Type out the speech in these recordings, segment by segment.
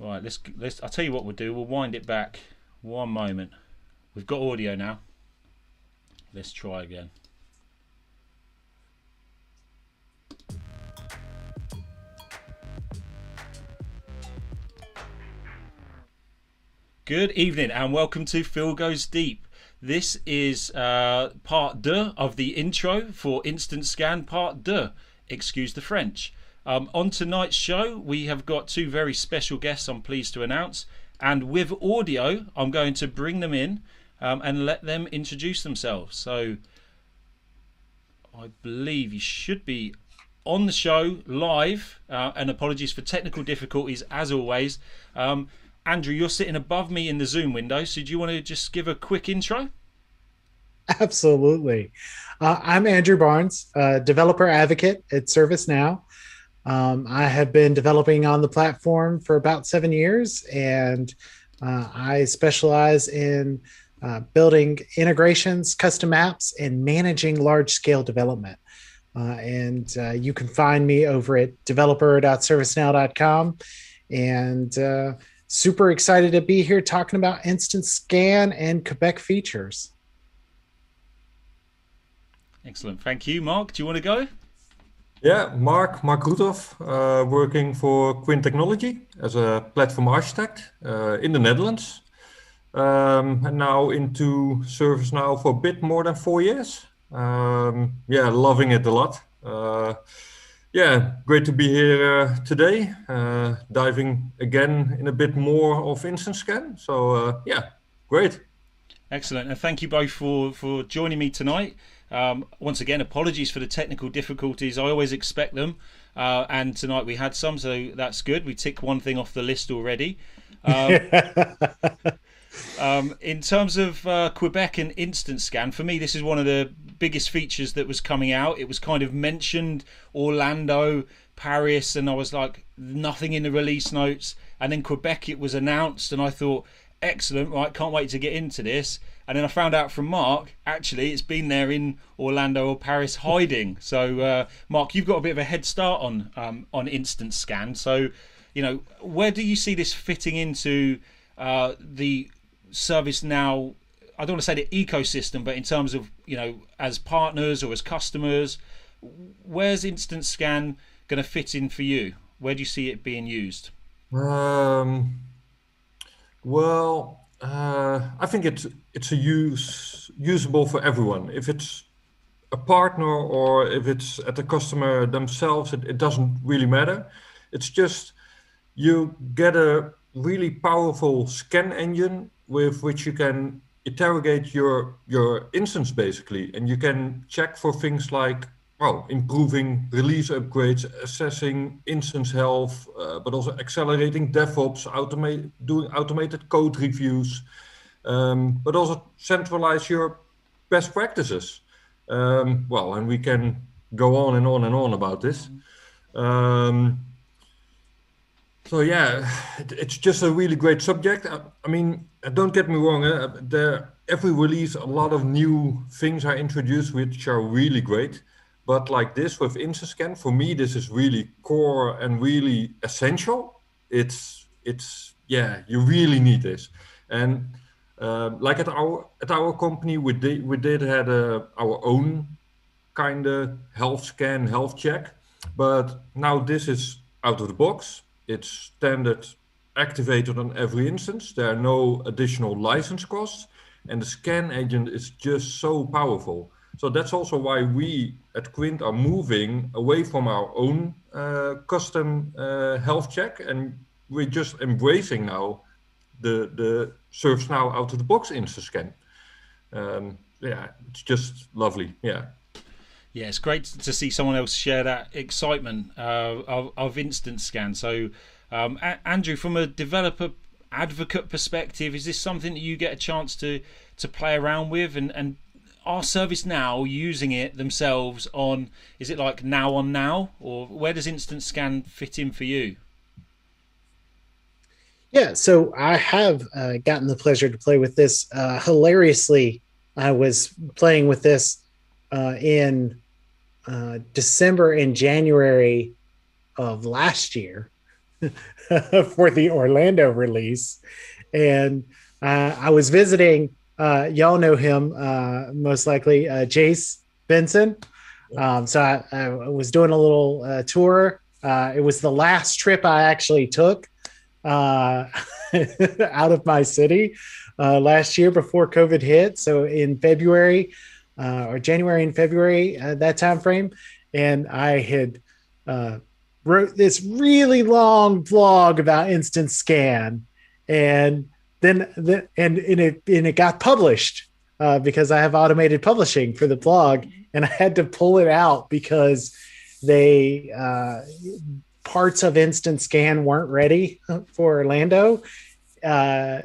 Right, let's. I'll tell you what we'll do. We'll wind it back one moment. We've got audio now. Let's try again. Good evening and welcome to Phil Goes Deep. This is part deux of the intro for Instant Scan part deux. Excuse the French. On tonight's show, we have got two very special guests I'm pleased to announce. And with audio, I'm going to bring them in and let them introduce themselves. So I believe you should be on the show live. And apologies for technical difficulties as always. Andrew, you're sitting above me in the Zoom window. So do you want to just give a quick intro? Absolutely. I'm Andrew Barnes, developer advocate at ServiceNow. I have been developing on the platform for about 7 years, and I specialize in building integrations, custom apps, and managing large-scale development. And you can find me over at developer.servicenow.com. And super excited to be here talking about Instant Scan and Quebec features. Excellent. Thank you. Mark, do you want to go? Yeah, Mark Roethof, working for Quint Technology as a platform architect in the Netherlands. And now into ServiceNow for a bit more than 4 years. Yeah, loving it a lot. Yeah, great to be here today, diving again in a bit more of Instant Scan. So yeah, great. Excellent. And thank you both for joining me tonight. Once again, apologies for the technical difficulties. I always expect them. And tonight we had some, so that's good. We tick one thing off the list already. In terms of Quebec and Instant Scan, for me, this is one of the biggest features that was coming out. It was kind of mentioned Orlando, Paris, and I was like, nothing in the release notes. And then Quebec, it was announced, and I thought, excellent, right, can't wait to get into this. And then I found out from Mark, actually, it's been there in Orlando or Paris hiding. So, Mark, you've got a bit of a head start on Instant Scan. So, you know, where do you see this fitting into the ServiceNow? I don't want to say the ecosystem, but in terms of, you know, as partners or as customers, where's Instant Scan going to fit in for you? Where do you see it being used? Well, I think it's usable for everyone. If it's a partner or if it's at the customer themselves, it doesn't really matter. It's just you get a really powerful scan engine with which you can interrogate your instance basically, and you can check for things like, well, improving release upgrades, assessing instance health, but also accelerating DevOps, doing automated code reviews, but also centralize your best practices. Well, and we can go on and on and on about this. So yeah, it's just a really great subject. I mean, don't get me wrong. Every release, a lot of new things are introduced, which are really great. But like this with InstaScan, for me, this is really core and really essential. It's yeah, you really need this. And like at our company, we did had our own kind of health scan, health check, but now this is out of the box. It's standard activated on every instance. There are no additional license costs, and the scan agent is just so powerful. So that's also why we at Quint are moving away from our own custom health check, and we're just embracing now the ServiceNow out of the box InstaScan. Yeah, it's just lovely. Yeah. Yeah, it's great to see someone else share that excitement of Instant Scan. So, Andrew, from a developer advocate perspective, is this something that you get a chance to play around with? And are ServiceNow using it themselves on, is it like now on now? Or where does Instant Scan fit in for you? Yeah, so I have gotten the pleasure to play with this. Hilariously, I was playing with this in December and January of last year. for the Orlando release. And I was visiting, y'all know him most likely, Jace Benson. So I was doing a little tour. It was the last trip I actually took out of my city last year before COVID hit. So in February or January and February, that time frame. And I had wrote this really long blog about Instant Scan, and it got published because I have automated publishing for the blog, and I had to pull it out because they parts of Instant Scan weren't ready for Orlando, and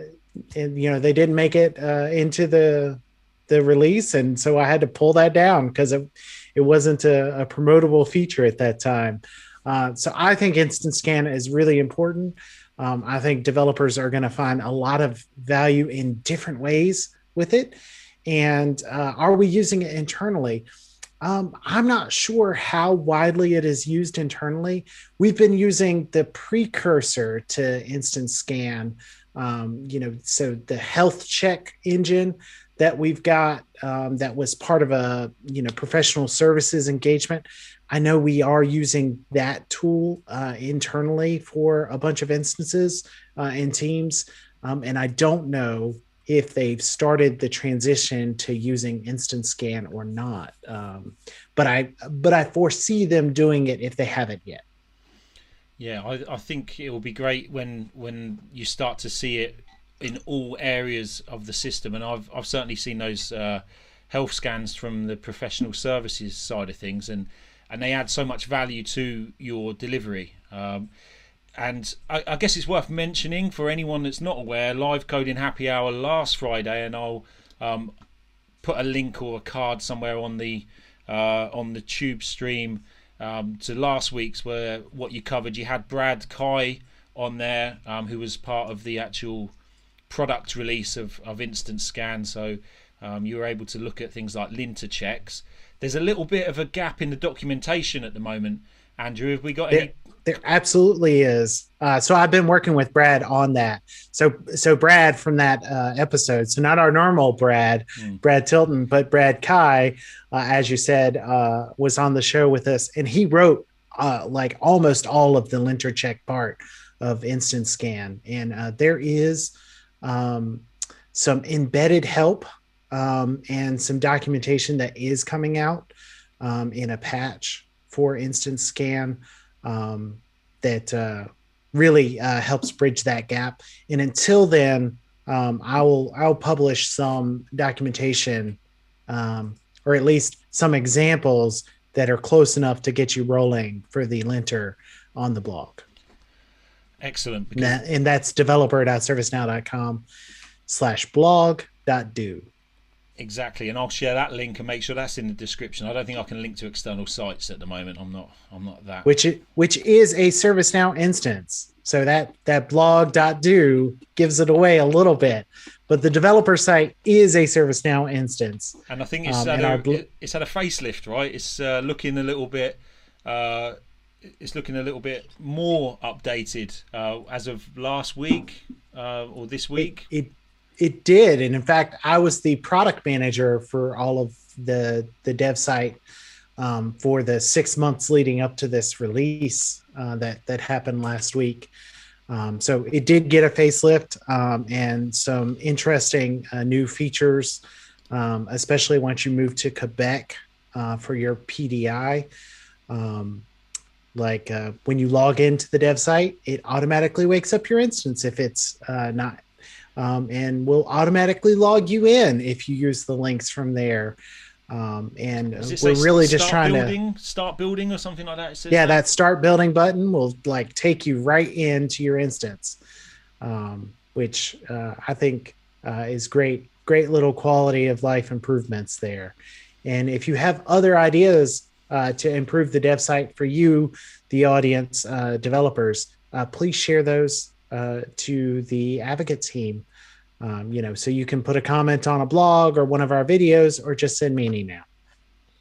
they didn't make it into the release, and so I had to pull that down because it wasn't a promotable feature at that time. So I think Instant Scan is really important. I think developers are going to find a lot of value in different ways with it. And are we using it internally? I'm not sure how widely it is used internally. We've been using the precursor to Instant Scan, so the health check engine that we've got that was part of a professional services engagement. I know we are using that tool internally for a bunch of instances in teams, and I don't know if they've started the transition to using Instant Scan or not. But I foresee them doing it if they haven't yet. Yeah, I think it will be great when you start to see it in all areas of the system, and I've certainly seen those health scans from the professional services side of things, and they add so much value to your delivery. And I guess it's worth mentioning for anyone that's not aware, Live Coding Happy Hour last Friday, and I'll put a link or a card somewhere on the tube stream to last week's, where what you covered. You had Brad Kai on there, who was part of the actual product release of Instant Scan, so you were able to look at things like linter checks. There's a little bit of a gap in the documentation at the moment. Andrew, have we got any? There absolutely is. So I've been working with Brad on that. So Brad from that episode, so not our normal Brad Tilton, but Brad Kai, as you said, was on the show with us, and he wrote like almost all of the linter check part of Instant Scan. And there is some embedded help and some documentation that is coming out in a patch for Instant Scan that really helps bridge that gap. And until then, I'll publish some documentation or at least some examples that are close enough to get you rolling for the linter on the blog. Excellent. And that's developer.servicenow.com/blog.do. Exactly, and I'll share that link and make sure that's in the description. I don't think I can link to external sites at the moment. I'm not that. Which is a ServiceNow instance. So that blog.do gives it away a little bit, but the developer site is a ServiceNow instance. And I think it's had a facelift, right? It's looking a little bit. It's looking a little bit more updated as of last week or this week. It did, and in fact, I was the product manager for all of the dev site for the 6 months leading up to this release that happened last week. So it did get a facelift and some interesting new features, especially once you move to Quebec for your PDI. Like when you log into the dev site, it automatically wakes up your instance if it's not. And will automatically log you in if you use the links from there. And we're really just trying to start building or something like that. That start building button will like take you right into your instance, which I think is great little quality of life improvements there. And if you have other ideas to improve the dev site for you, the audience, developers, please share those to the advocate team. So you can put a comment on a blog or one of our videos, or just send me an email.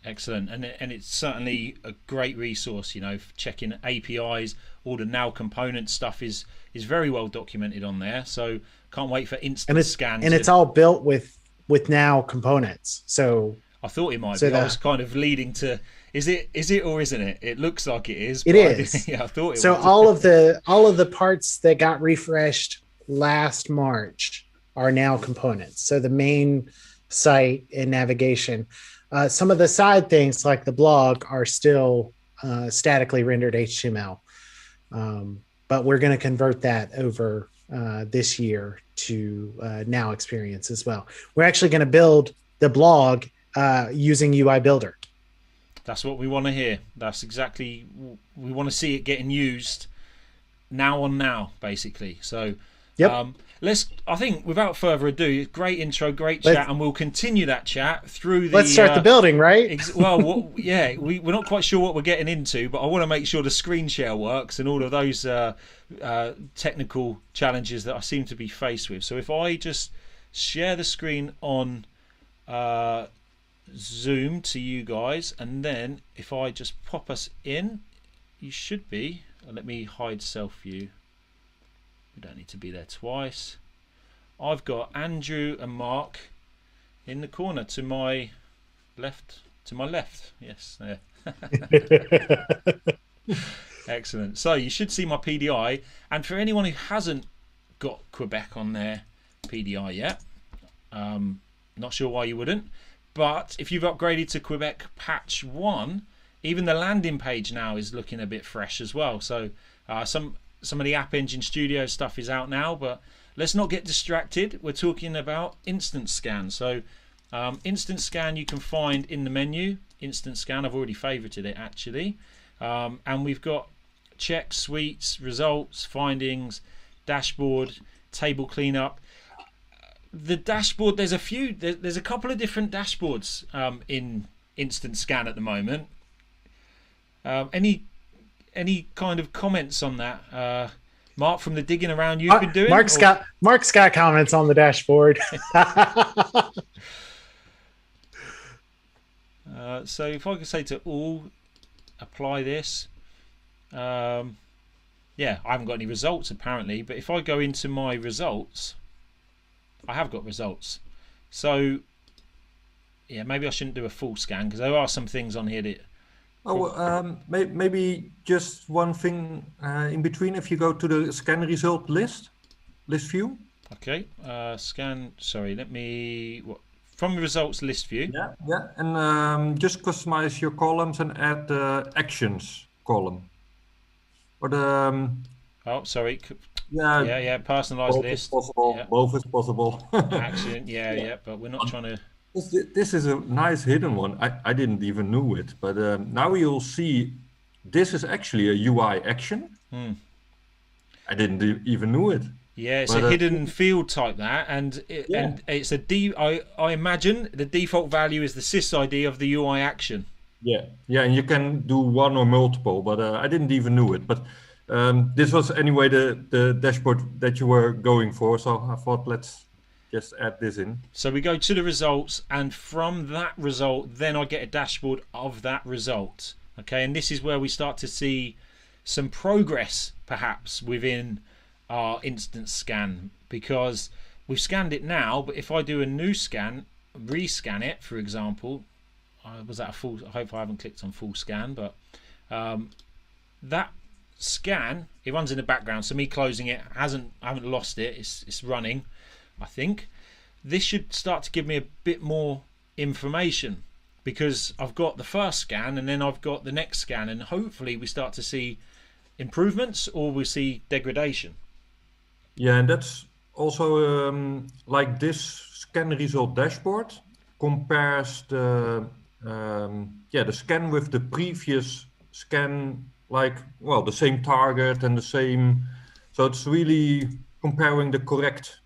Excellent, and it's certainly a great resource. You know, checking APIs, all the now component stuff is very well documented on there. So can't wait for instant scans. And it's all built with now components. So I thought it might be. I was kind of leading to is it or isn't it? It looks like it is. It is. Yeah, I thought it so was. all of the parts that got refreshed last March are now components. So the main site and navigation. Some of the side things like the blog are still statically rendered HTML. But we're going to convert that over this year to now experience as well. We're actually going to build the blog using UI Builder. That's what we want to hear. That's exactly, we want to see it getting used now on now, basically. So yep. I think without further ado, great intro, great chat, and we'll continue that chat through the... Let's start the building, right? We're not quite sure what we're getting into, but I want to make sure the screen share works and all of those technical challenges that I seem to be faced with. So if I just share the screen on Zoom to you guys, and then if I just pop us in, you should be... Let me hide self view. We don't need to be there twice. I've got Andrew and Mark in the corner to my left. Yes, there. Excellent. So you should see my PDI. And for anyone who hasn't got Quebec on their PDI yet, not sure why you wouldn't, but if you've upgraded to Quebec patch 1, even the landing page now is looking a bit fresh as well. So some of the App Engine Studio stuff is out now, but let's not get distracted. We're talking about Instant Scan. So Instant Scan you can find in the menu. Instant Scan, I've already favorited it actually. And we've got check, suites, results, findings, dashboard, table cleanup. The dashboard, there's a couple of different dashboards in Instant Scan at the moment. Any kind of comments on that, Mark, from the digging around you've been doing? Mark's got comments on the dashboard. So if I could say to all, apply this. Yeah, I haven't got any results apparently, but if I go into my results, I have got results. So yeah, maybe I shouldn't do a full scan because there are some things on here that... Maybe just one thing in between. If you go to the scan result list view. Okay, scan. Sorry, let me. From the results list view. Yeah, and just customize your columns and add the actions column. Or the. Oh, sorry. Yeah. Personalized list. Is possible. Yeah. Both is possible. Action. Yeah. But we're not trying to. This is a nice hidden one. I didn't even know it, but now you'll see this is actually a UI action. I didn't even know it. Yeah, it's a hidden field type and it's I imagine the default value is the sys-ID of the UI action. Yeah, and you can do one or multiple, but I didn't even know it. But this was anyway the dashboard that you were going for, so I thought let's just add this in. So we go to the results, and from that result, then I get a dashboard of that result. Okay, and this is where we start to see some progress, perhaps, within our instant scan, because we've scanned it now. But if I do a new scan, rescan it, for example, was that a full? I hope I haven't clicked on full scan, but that scan, it runs in the background. So me closing it I haven't lost it. It's running. I think this should start to give me a bit more information because I've got the first scan and then I've got the next scan, and hopefully we start to see improvements or we see degradation. Yeah, and that's also like this scan result dashboard compares the scan with the previous scan, like, well, the same target and the same, so it's really comparing the correct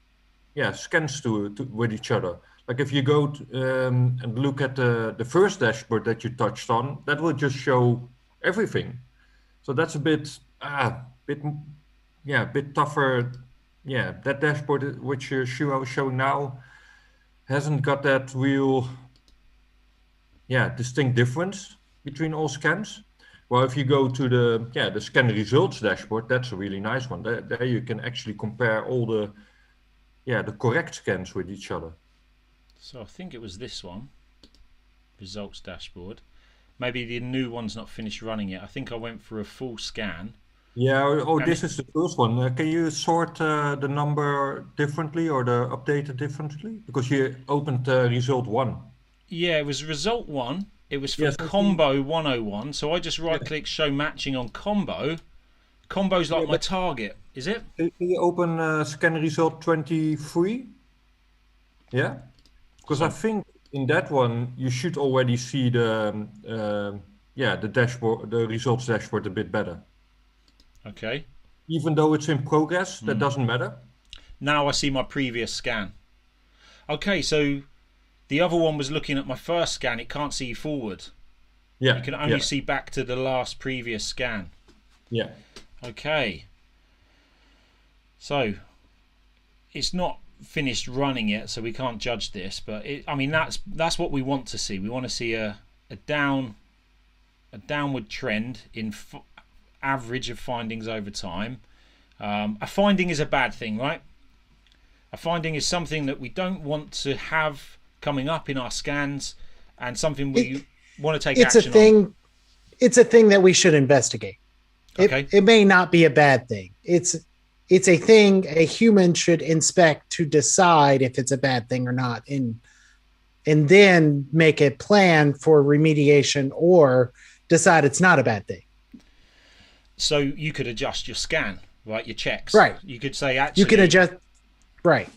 scans to with each other. Like if you go to, and look at the first dashboard that you touched on, that will just show everything. So that's a bit tougher. Yeah, that dashboard which you're showing now hasn't got that real distinct difference between all scans. Well, if you go to the scan results dashboard, that's a really nice one. There you can actually compare all the correct scans with each other. So I think it was this one, results dashboard. Maybe the new one's not finished running yet. I think I went for a full scan. Yeah, this is the first one. Can you sort the number differently or the updated differently? Because you opened result 1. Yeah, it was result 1. It was for Yes, combo 101. So I just right-click show matching on combo. Combo's like my target, is it? Can you open scan result 23? Yeah? Because I think in that one you should already see the dashboard, the results dashboard a bit better. Okay. Even though it's in progress, that doesn't matter. Now I see my previous scan. Okay, so the other one was looking at my first scan. It can't see forward. Yeah. You can only see back to the last previous scan. Yeah. Okay. So it's not finished running yet, so we can't judge this. But that's what we want to see. We want to see a downward trend in average of findings over time. A finding is a bad thing, right? A finding is something that we don't want to have coming up in our scans, and something we want to take action on. It's a thing that we should investigate. Okay. It may not be a bad thing. It's a thing a human should inspect to decide if it's a bad thing or not, and then make a plan for remediation or decide it's not a bad thing. So you could adjust your scan, right? Your checks. Right. You could say actually you can adjust. Right.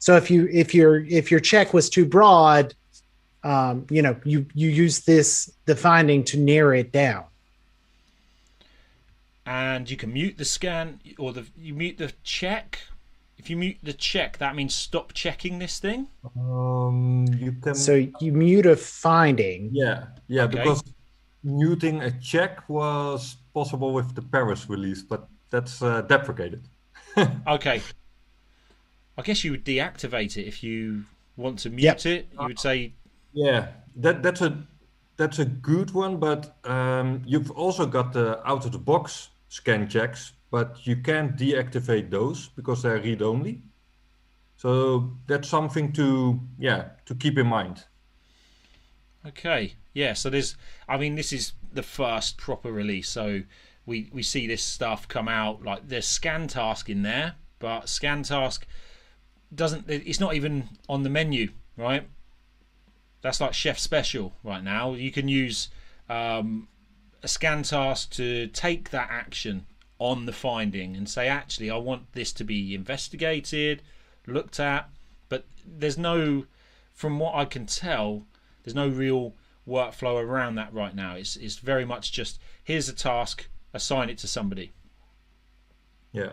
So if your check was too broad, you use the finding to narrow it down. And you can mute the scan, or you mute the check. If you mute the check, that means stop checking this thing. You can. So you mute a finding. Yeah, Okay. because muting a check was possible with the Paris release, but that's deprecated. Okay. I guess you would deactivate it if you want to mute it. You would say. Yeah, that's a good one, but you've also got the out of the box scan checks, but you can't deactivate those because they're read only. So that's something to keep in mind. Okay. Yeah. So this is the first proper release. So we see this stuff come out. Like there's scan task in there, but scan task it's not even on the menu, right? That's like chef special right now. You can use a scan task to take that action on the finding and say, actually, I want this to be investigated, looked at. But from what I can tell, there's no real workflow around that right now. It's very much just, here's a task, assign it to somebody. Yeah.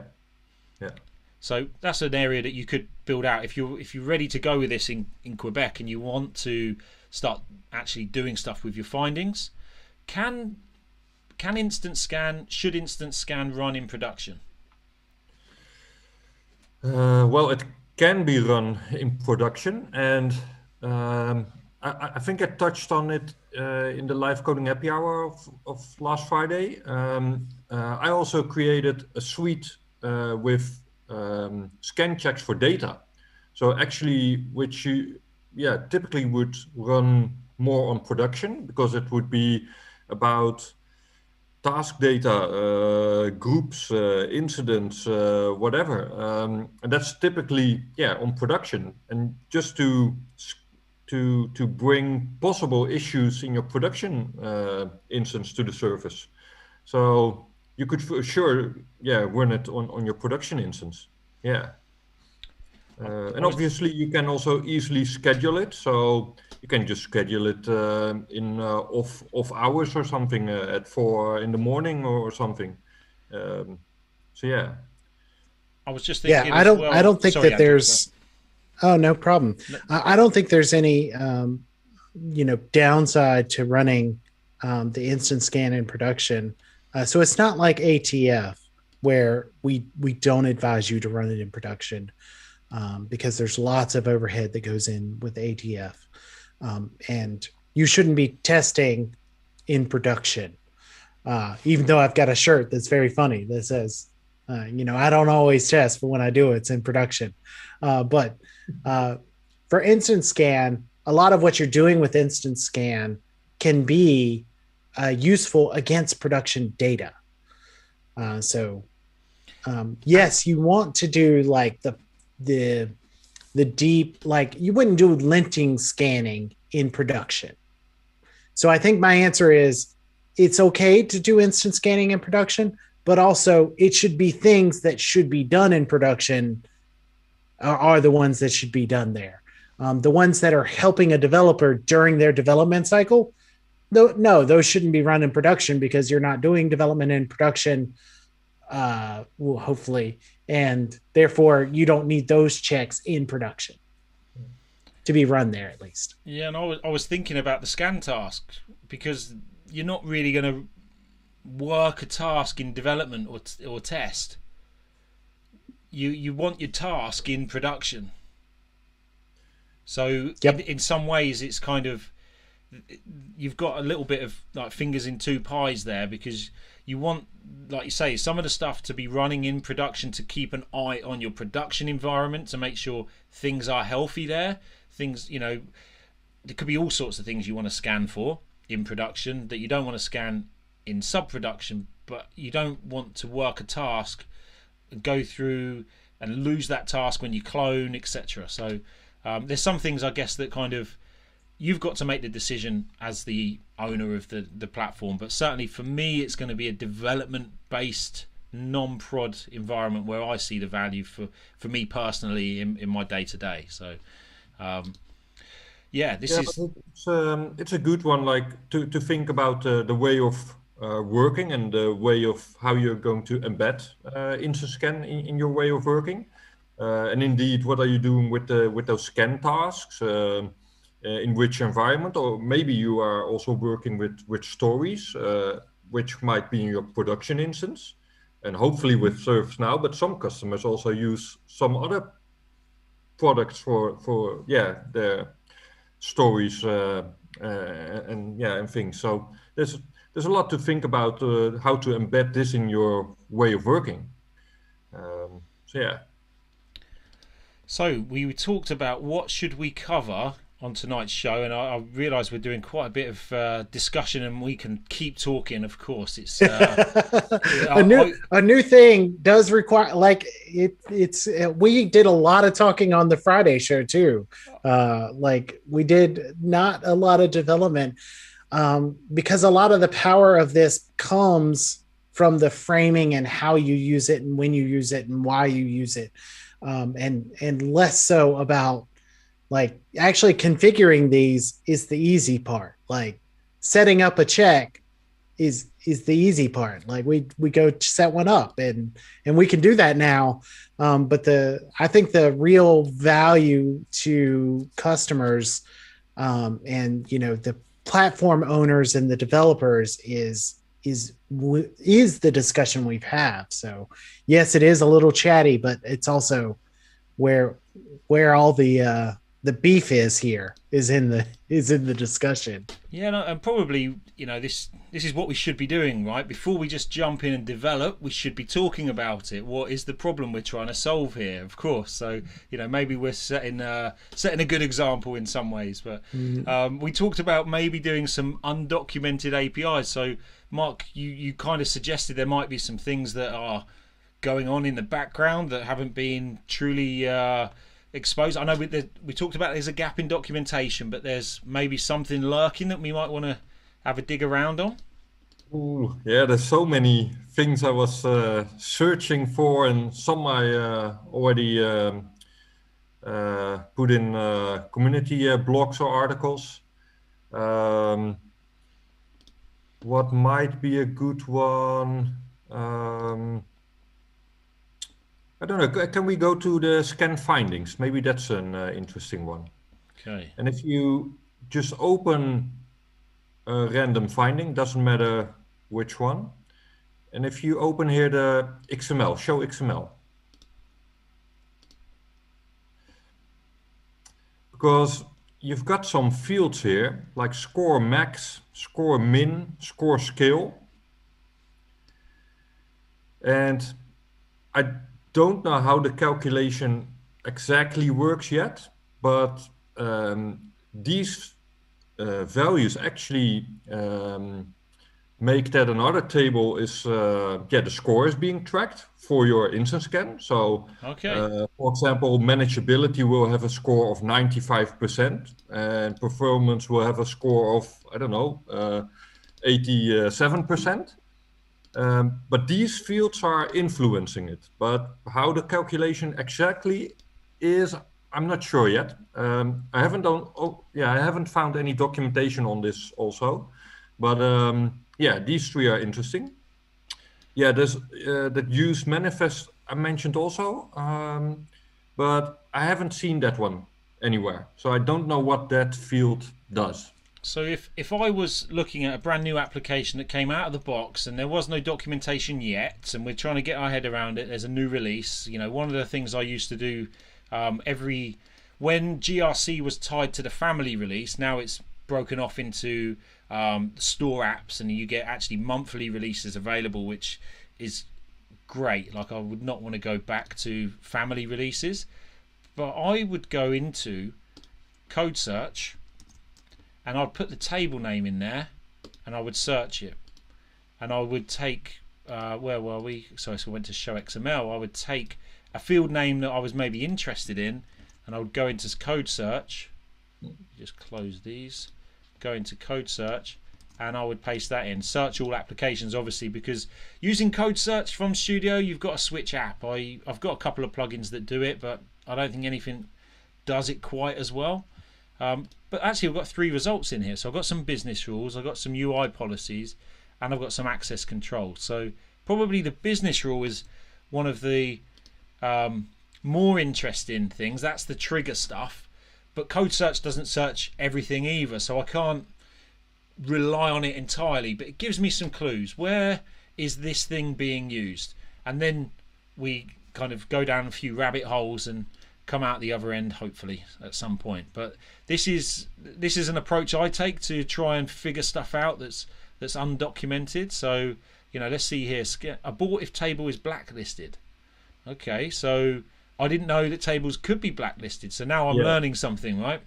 So that's an area that you could build out if you're ready to go with this in Quebec and you want to start actually doing stuff with your findings. Should instant scan run in production? Well, it can be run in production, and I think I touched on it in the live coding happy hour of last Friday. I also created a suite with scan checks for data. So actually, which you typically would run more on production because it would be about task data, groups, incidents, whatever. And that's typically on production. And just to bring possible issues in your production instance to the surface. So you could for sure run it on your production instance. And obviously you can also easily schedule it, so you can just schedule it in off hours or something at 4 in the morning or something. I was just thinking. I don't think that there's. Oh, no problem. I don't think there's any downside to running the instant scan in production. So it's not like ATF where we don't advise you to run it in production because there's lots of overhead that goes in with ATF. And you shouldn't be testing in production. Even though I've got a shirt that's very funny that says, I don't always test, but when I do, it's in production. But for Instant Scan, a lot of what you're doing with Instant Scan can be useful against production data. Yes, you want to do like the deep, like you wouldn't do linting scanning in production. So I think my answer is it's okay to do instant scanning in production, but also it should be things that should be done in production are the ones that should be done there. The ones that are helping a developer during their development cycle, no, those shouldn't be run in production because you're not doing development in production, hopefully, and therefore you don't need those checks in production to be run there at least. Yeah, and I was thinking about the scan task because you're not really going to work a task in development or test. You want your task in production. So yep. in some ways it's kind of, you've got a little bit of like fingers in two pies there, because you want, like you say, some of the stuff to be running in production to keep an eye on your production environment to make sure things are healthy there. Things, there could be all sorts of things you want to scan for in production that you don't want to scan in sub-production, but you don't want to work a task and go through and lose that task when you clone, etc. So there's some things, I guess, that kind of you've got to make the decision as the owner of the platform, but certainly for me it's going to be a development based non-prod environment where I see the value for me personally in my day-to-day. So it's a good one, like to think about the way of working and the way of how you're going to embed instant scan in your way of working, and indeed what are you doing with those scan tasks, in which environment, or maybe you are also working with stories, which might be in your production instance, and hopefully with ServiceNow, but some customers also use some other products for their stories and things. So there's a lot to think about how to embed this in your way of working. So we talked about what should we cover on tonight's show, and I realise we're doing quite a bit of discussion, and we can keep talking. Of course, it's a new thing does require, like it's we did a lot of talking on the Friday show too. Like we did not a lot of development because a lot of the power of this comes from the framing and how you use it and when you use it and why you use it, and less so about like actually configuring these is the easy part. Like setting up a check is the easy part. Like we go set one up and we can do that now. But I think the real value to customers and the platform owners and the developers is the discussion we've had. So yes, it is a little chatty, but it's also where all the beef is here is in the discussion. Yeah, no, and probably this is what we should be doing, right? Before we just jump in and develop, we should be talking about it. What is the problem we're trying to solve here? Of course. So maybe we're setting a good example in some ways. But we talked about maybe doing some undocumented APIs. So Mark, you kind of suggested there might be some things that are going on in the background that haven't been truly exposed. I know we talked about there's a gap in documentation, but there's maybe something lurking that we might want to have a dig around on. Ooh, yeah, there's so many things I was searching for, and some I already put in community blogs or articles. What might be a good one? I don't know. Can we go to the scan findings? Maybe that's an interesting one. Okay. And if you just open a random finding, doesn't matter which one. And if you open here the XML, show XML. Because you've got some fields here like score max, score min, score scale. And I don't know how the calculation exactly works yet, but these values actually make that another table is the score is being tracked for your instance scan. So Okay. for example, manageability will have a score of 95% and performance will have a score of, I don't know, 87%. But these fields are influencing it. But how the calculation exactly is, I'm not sure yet. I haven't done. I haven't found any documentation on this also. But these three are interesting. Yeah, there's that use manifest I mentioned also, but I haven't seen that one anywhere. So I don't know what that field does. So if I was looking at a brand new application that came out of the box and there was no documentation yet, and we're trying to get our head around it, there's a new release. You know, one of the things I used to do when GRC was tied to the family release, now it's broken off into store apps, and you get actually monthly releases available, which is great. Like, I would not want to go back to family releases, but I would go into code search and I'd put the table name in there and I would search it, and I would take where were we? So I went to show XML. I would take a field name that I was maybe interested in, and I would go into code search, just close these, go into code search, and I would paste that in. Search all applications, obviously, because using code search from Studio, you've got to switch app. I've got a couple of plugins that do it, but I don't think anything does it quite as well. But actually, I've got 3 results in here. So I've got some business rules, I've got some UI policies, and I've got some access control. So probably the business rule is one of the more interesting things. That's the trigger stuff. But code search doesn't search everything either, so I can't rely on it entirely. But it gives me some clues. Where is this thing being used? And then we kind of go down a few rabbit holes and come out the other end, hopefully, at some point. But this is an approach I take to try and figure stuff out that's undocumented. So, you know, let's see here. Abort if table is blacklisted. Okay, so I didn't know that tables could be blacklisted, so now I'm learning something, right?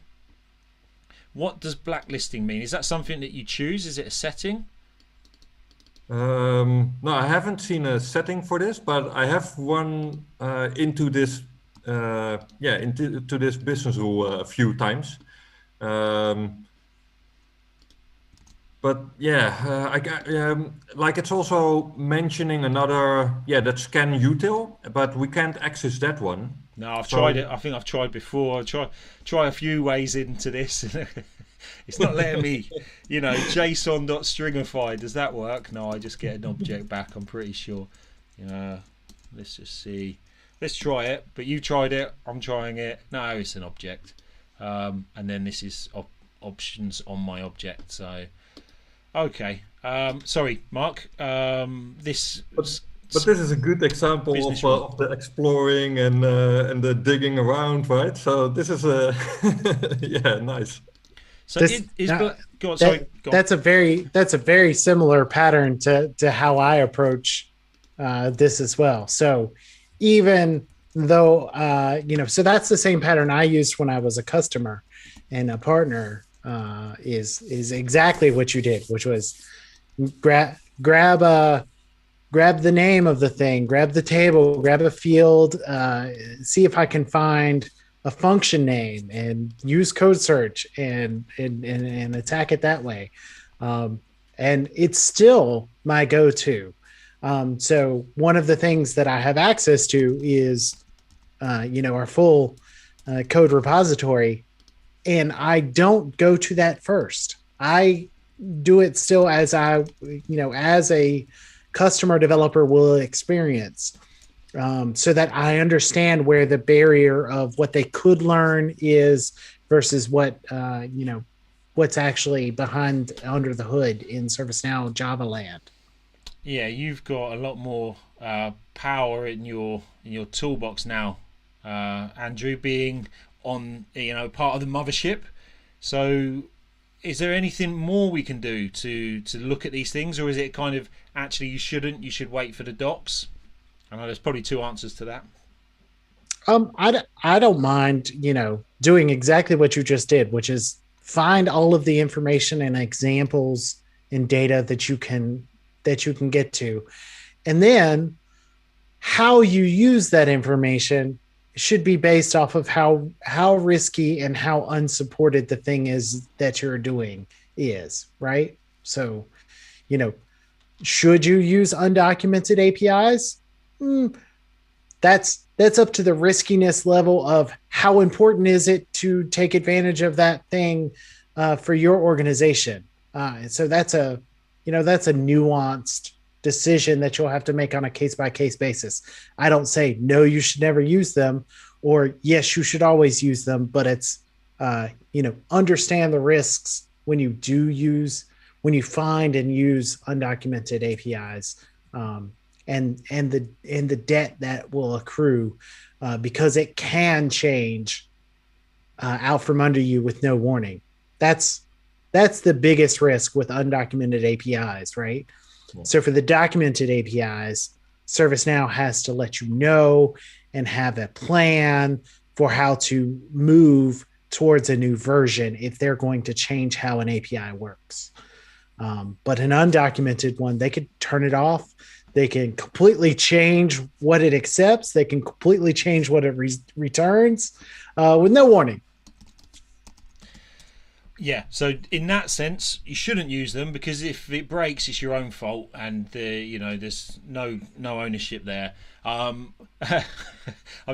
What does blacklisting mean? Is that something that you choose? Is it a setting? No, I haven't seen a setting for this, but I have one into this into this business rule a few times. But yeah, I got like it's also mentioning another that scan util, but we can't access that one. No, I've tried it. I think I've tried before. Try a few ways into this. It's not letting me, you know, JSON.stringify. Does that work? No, I just get an object back, I'm pretty sure. Let's just see. Let's try it. But you tried it. I'm trying it. No, it's an object. And then this is options on my object. So, okay. Sorry, Mark. But this is a good example of the exploring and the digging around, right? So this is nice. So go on, sorry. Go on. That's a very similar pattern to how I approach this as well. So even though so that's the same pattern I used when I was a customer, and a partner is exactly what you did, which was grab the name of the thing, grab the table, grab a field, see if I can find a function name, and use code search and attack it that way. And it's still my go-to. So one of the things that I have access to is, our full code repository, and I don't go to that first. I do it still as as a customer developer will experience, so that I understand where the barrier of what they could learn is versus what what's actually behind under the hood in ServiceNow Java land. Yeah, you've got a lot more power in your toolbox now, Andrew, being on part of the mothership. So is there anything more we can do to look at these things, or is it kind of actually you should wait for the docs? I know there's probably two answers to that. I don't mind, doing exactly what you just did, which is find all of the information and examples and data that you can get to. And then how you use that information should be based off of how risky and how unsupported the thing is that you're doing is, right? So, should you use undocumented APIs? That's up to the riskiness level of how important is it to take advantage of that thing for your organization. So that's a nuanced decision that you'll have to make on a case-by-case basis. I don't say, no, you should never use them, or yes, you should always use them, but it's, understand the risks when you find and use undocumented APIs, and the debt that will accrue because it can change out from under you with no warning. That's the biggest risk with undocumented APIs, right? Yeah. So for the documented APIs, ServiceNow has to let you know and have a plan for how to move towards a new version if they're going to change how an API works. But an undocumented one, they could turn it off. They can completely change what it accepts. They can completely change what it returns with no warning. Yeah, so in that sense, you shouldn't use them, because if it breaks, it's your own fault, and there's no ownership there. I've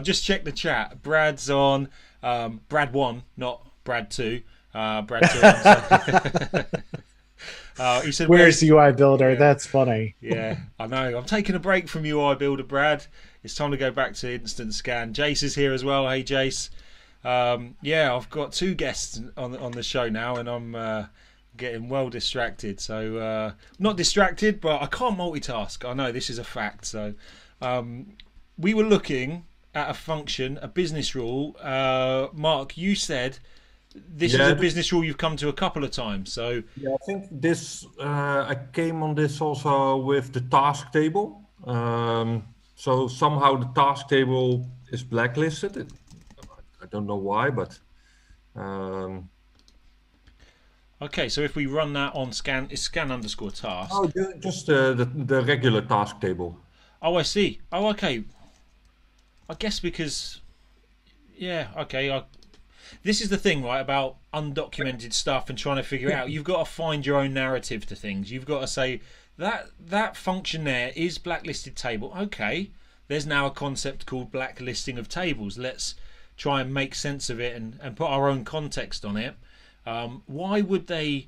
just checked the chat. Brad's on. Brad 1, not Brad 2. Brad 2. He said, "Where's UI Builder?" Yeah. That's funny. Yeah, I know. I'm taking a break from UI Builder, Brad. It's time to go back to Instant Scan. Jace is here as well. Hey, Jace. Yeah, I've got two guests on the show now, and I'm getting well distracted. So not distracted, but I can't multitask. I know this is a fact. So we were looking at a function, a business rule. Mark, you said this is a business rule you've come to a couple of times. So yeah, I think this I came on this also with the task table. So somehow the task table is blacklisted. I don't know why, but okay. So if we run that on scan, it's scan underscore task. Oh, just the regular task table. Oh, I see. Oh, okay. I guess because, yeah, okay. This is the thing, right, about undocumented stuff and trying to figure it out. You've got to find your own narrative to things. You've got to say that function there is blacklisted table. Okay, there's now a concept called blacklisting of tables. Let's try and make sense of it and put our own context on it. Why would they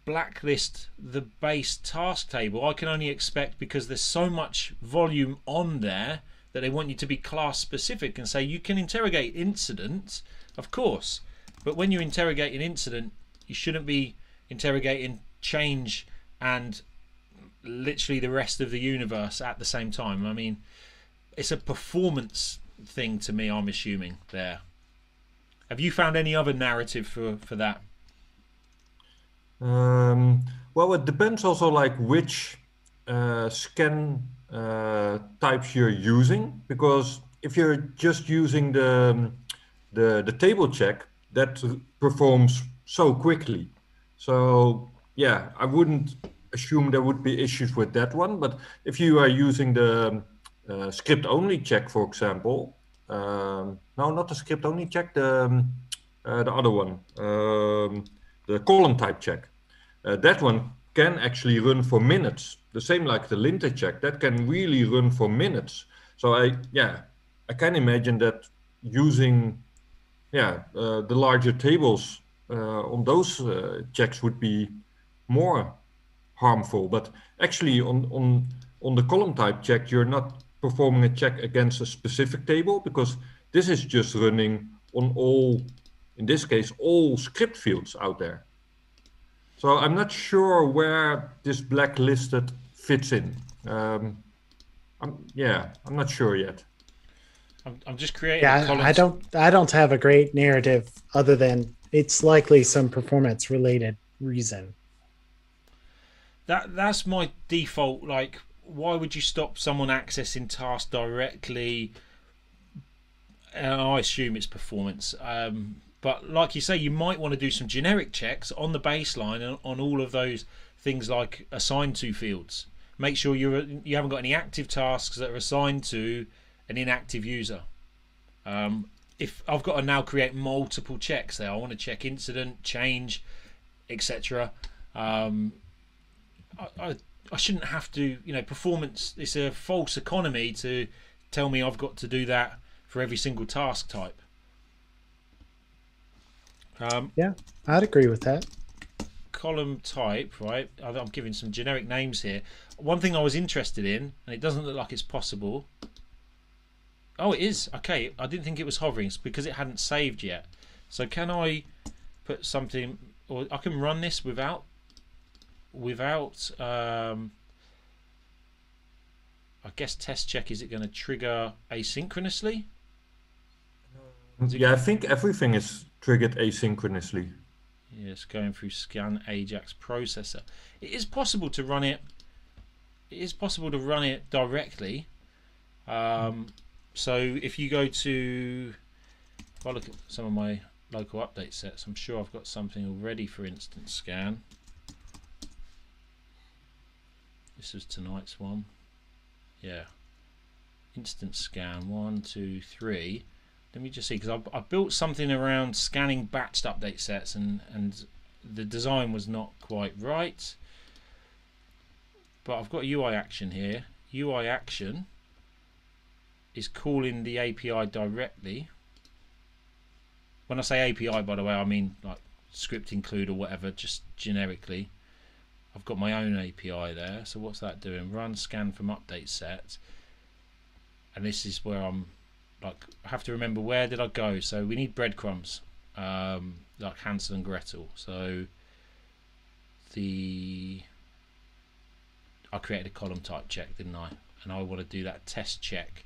blacklist the base task table? I can only expect because there's so much volume on there that they want you to be class specific and say you can interrogate incidents, of course, but when you interrogate an incident, you shouldn't be interrogating change and literally the rest of the universe at the same time. I mean, it's a performance thing to me, I'm assuming there. Have you found any other narrative for that? Well, it depends also like which scan types you're using, because if you're just using the table check, that performs so quickly. So yeah, I wouldn't assume there would be issues with that one. But if you are using the script only check, for example, no, not the script only check, the other one, the column type check, that one can actually run for minutes. The same like the linter check, that can really run for minutes. So I can imagine that using the larger tables on those checks would be more harmful. But actually on the column type check, you're not performing a check against a specific table, because this is just running on all, in this case, all script fields out there. So I'm not sure where this blacklisted fits in. I'm not sure yet. I'm just creating. Yeah, I don't have a great narrative other than it's likely some performance related reason. That's my default. Like, why would you stop someone accessing tasks directly? And I assume it's performance. But like you say, you might want to do some generic checks on the baseline on all of those things like assigned to fields. Make sure you haven't got any active tasks that are assigned to an inactive user. If I've got to now create multiple checks there, I want to check incident, change, etc. I shouldn't have to, performance. It's a false economy to tell me I've got to do that for every single task type. Yeah, I'd agree with that. Column type, right? I'm giving some generic names here. One thing I was interested in, and it doesn't look like it's possible. Oh, it is. Okay, I didn't think it was hovering. It's because it hadn't saved yet. So can I put something, or I can run this without I guess test check, is it going to trigger asynchronously? Yeah, I think everything is triggered asynchronously. Yes, going through scan Ajax processor. It is possible to run it. It is possible to run it directly. So if you go to, if I look at some of my local update sets, I'm sure I've got something already for instant scan. This was tonight's one. Yeah. Instant scan 1, 2, 3. Let me just see, because I built something around scanning batched update sets, and the design was not quite right. But I've got a UI action here. UI action is calling the API directly. When I say API, by the way, I mean like script include or whatever, just generically. I've got my own API there. So what's that doing? Run scan from update set. And this is where I'm like, I have to remember, where did I go? So we need breadcrumbs, like Hansel and Gretel. So I created a column type check, didn't I? And I want to do that test check.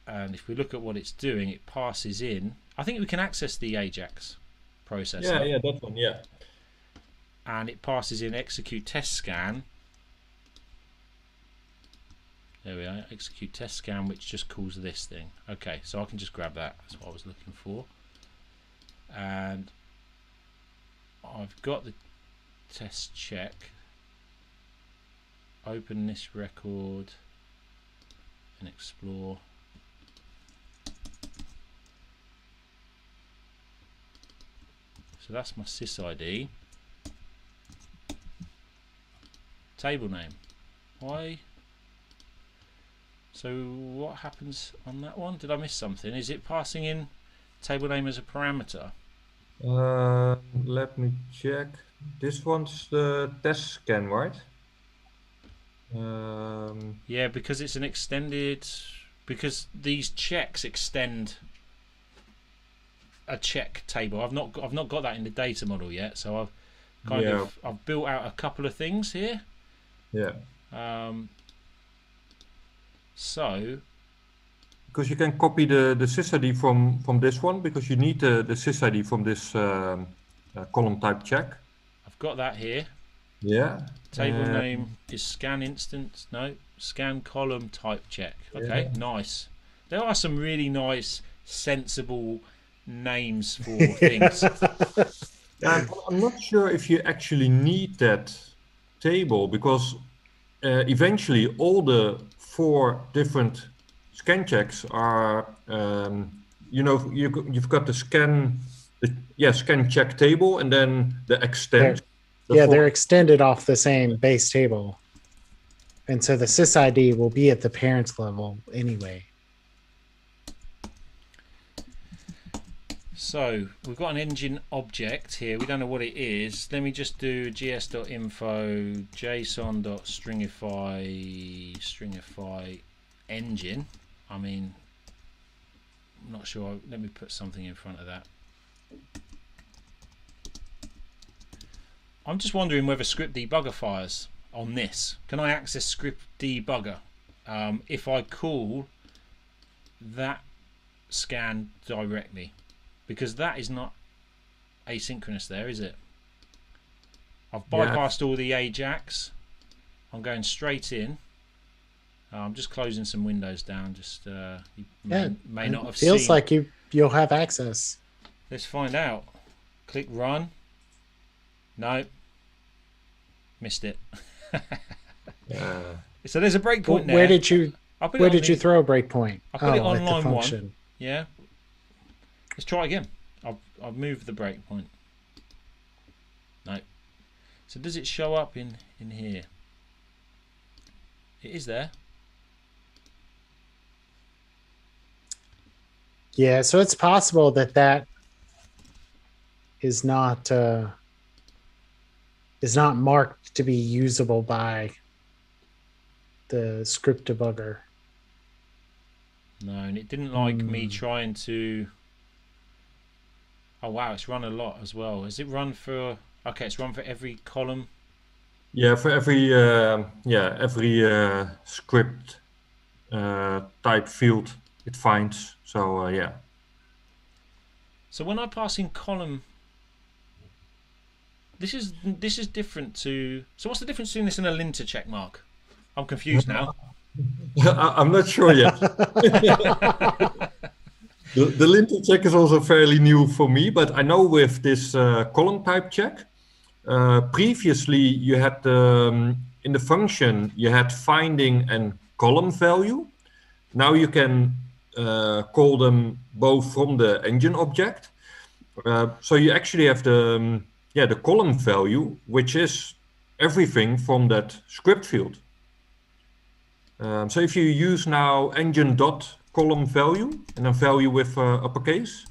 And if we look at what it's doing, it passes in. I think we can access the Ajax processor. Yeah, that one, yeah. And it passes in execute test scan. There we are, execute test scan, which just calls this thing. Okay, so I can just grab that. That's what I was looking for. And I've got the test check. Open this record and explore. So that's my sysid. Table name. Why? So what happens on that one? Did I miss something? Is it passing in table name as a parameter? Let me check. This one's the test scan, right? Yeah, because it's an extended. Because these checks extend a check table. I've not got that in the data model yet, so I've built out a couple of things here. Yeah. So because you can copy the sysid from this one, because you need the sysid from this column type check. I've got that here. Yeah. Table name is scan instance. No, scan column type check. Okay, yeah. Nice. There are some really nice, sensible names for things. I'm not sure if you actually need that table, because eventually all the 4 different scan checks are, you've got the scan check table, and then the extend. They're extended off the same base table. And so the sysid will be at the parents level anyway. So we've got an engine object here. We don't know what it is. Let me just do gs.info json.stringify engine. I mean, I'm not sure. Let me put something in front of that. I'm just wondering whether script debugger fires on this. Can I access script debugger if I call that scan directly? Because that is not asynchronous there, is it? I've Yeah. bypassed all the Ajax. I'm going straight in. I'm just closing some windows down. Just you may not have seen. Feels like you'll have access. Let's find out. Click run. No. Missed it. So there's a breakpoint there. Where did you throw a breakpoint? I put it on like the line function. 1. Yeah. Let's try again. I've moved the breakpoint. No. So does it show up in here? It is there. Yeah, so it's possible that is not marked to be usable by the script debugger. No, and it didn't like me trying to. Oh wow, it's run a lot as well. Is it run for? Okay, it's run for every column. Yeah, for every script type field it finds. So yeah. So when I pass in column, this is different to. So what's the difference between this and a linter check mark? I'm confused now. I'm not sure yet. The linter check is also fairly new for me, but I know with this column type check, previously you had in the function you had finding and column value. Now you can call them both from the engine object. So you actually have the column value, which is everything from that script field. So if you use now engine dot column value and a value with uppercase,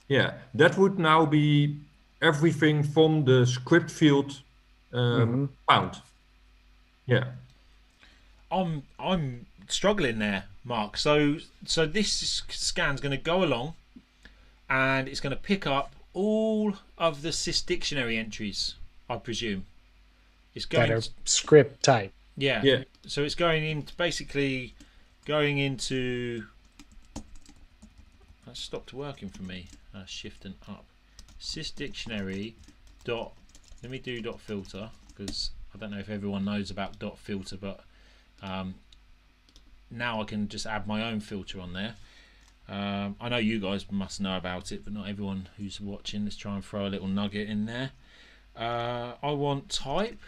yeah, that would now be everything from the script field found. Yeah. I'm struggling there, Mark. So this scan's going to go along, and it's going to pick up all of the sys dictionary entries, I presume. It's going that are script type. Yeah. Yeah. So it's basically going into. That stopped working for me. Shift and up. Sys dictionary dot. Let me do dot filter, because I don't know if everyone knows about dot filter, but now I can just add my own filter on there. I know you guys must know about it, but not everyone who's watching. Let's try and throw a little nugget in there. I want type.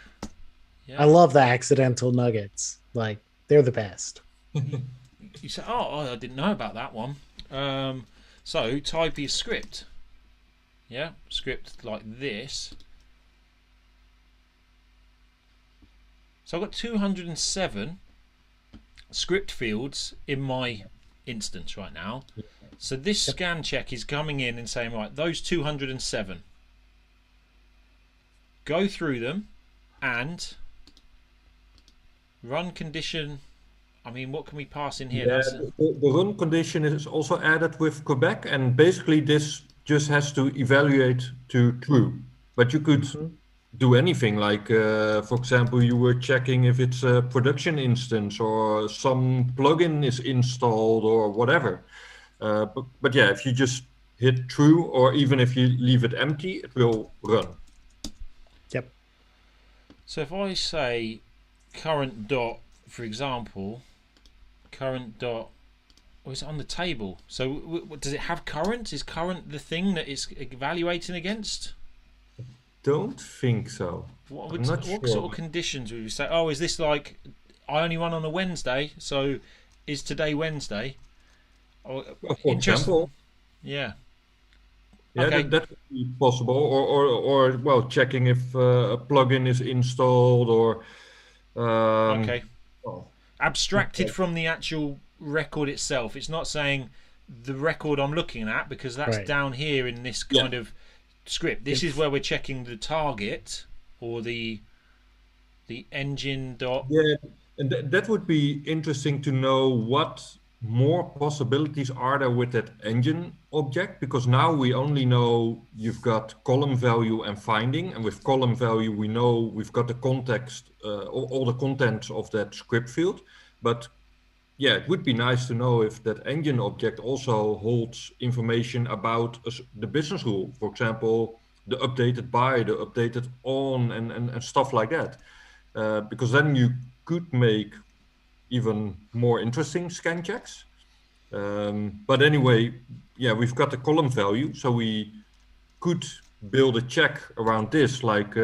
Yeah. I love the accidental nuggets. Like, they're the best. You say, oh, I didn't know about that one. So type is script. Yeah, script like this. So I've got 207 script fields in my instance right now. So this scan check is coming in and saying, right, those 207. Go through them and run condition. I mean, what can we pass in here? Yeah, the run condition is also added with Quebec, and basically this just has to evaluate to true. But you could do anything, like for example, you were checking if it's a production instance or some plugin is installed or whatever. But yeah, if you just hit true, or even if you leave it empty, it will run. Yep. So if I say current dot, for example, current dot, or is it on the table? So does it have current? Is current the thing that it's evaluating against? Don't think so. What sort of conditions would you say? Oh, is this like I only run on a Wednesday, so is today Wednesday? For example. Yeah. Yeah, okay. that would be possible, or well, checking if a plugin is installed, or okay. Oh. Abstracted from the actual record itself. It's not saying the record I'm looking at, because that's down here in this kind of script. This is where we're checking the target or the engine dot. Yeah, and that would be interesting to know what more possibilities are there with that engine object, because now we only know you've got column value and finding, and with column value we know we've got the context, all the contents of that script field. But yeah, it would be nice to know if that engine object also holds information about the business rule. For example, the updated by, the updated on, and stuff like that. Because then you could make even more interesting scan checks. But anyway, yeah, we've got the column value, so we could build a check around this, like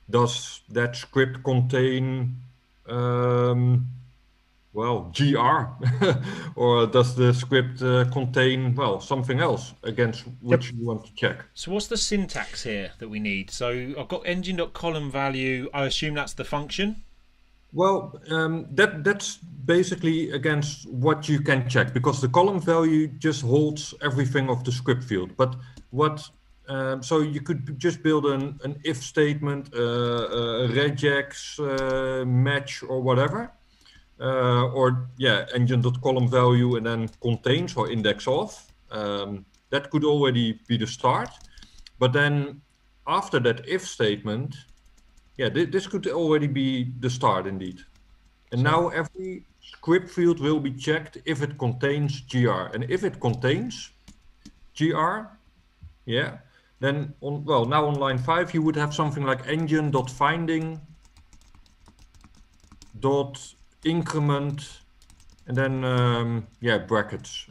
does that script contain well, GR, or does the script contain, well, something else against which you want to check? So what's the syntax here that we need? So I've got engine.column value. I assume that's the function. Well, that's basically against what you can check, because the column value just holds everything of the script field. But what so you could just build an if statement, a regex match or whatever, or yeah, engine.column value and then contains or index of. That could already be the start. But then after that if statement, yeah, this could already be the start indeed. And so now every script field will be checked if it contains GR. And if it contains GR, yeah, then now on line 5 you would have something like engine.finding dot increment and then yeah, brackets.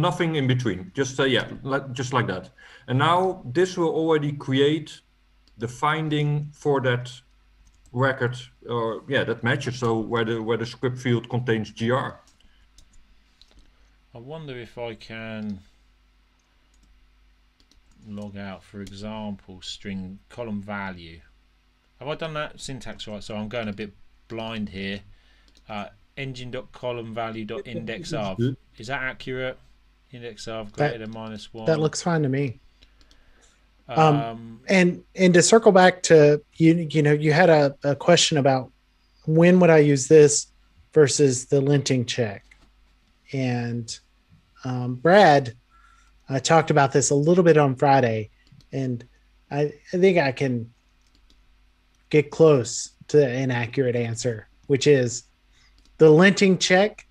Nothing in between. Just yeah, just like that. And now this will already create the finding for that record, or yeah, that matches. So where the script field contains GR. I wonder if I can log out, for example, string column value. Have I done that syntax right? So I'm going a bit blind here. Engine.column value.index of. Is that accurate? Index of greater than -1. That looks fine to me. And to circle back to you had a question about when would I use this versus the linting check, and Brad talked about this a little bit on Friday, and I think I can get close to an accurate answer, which is the linting check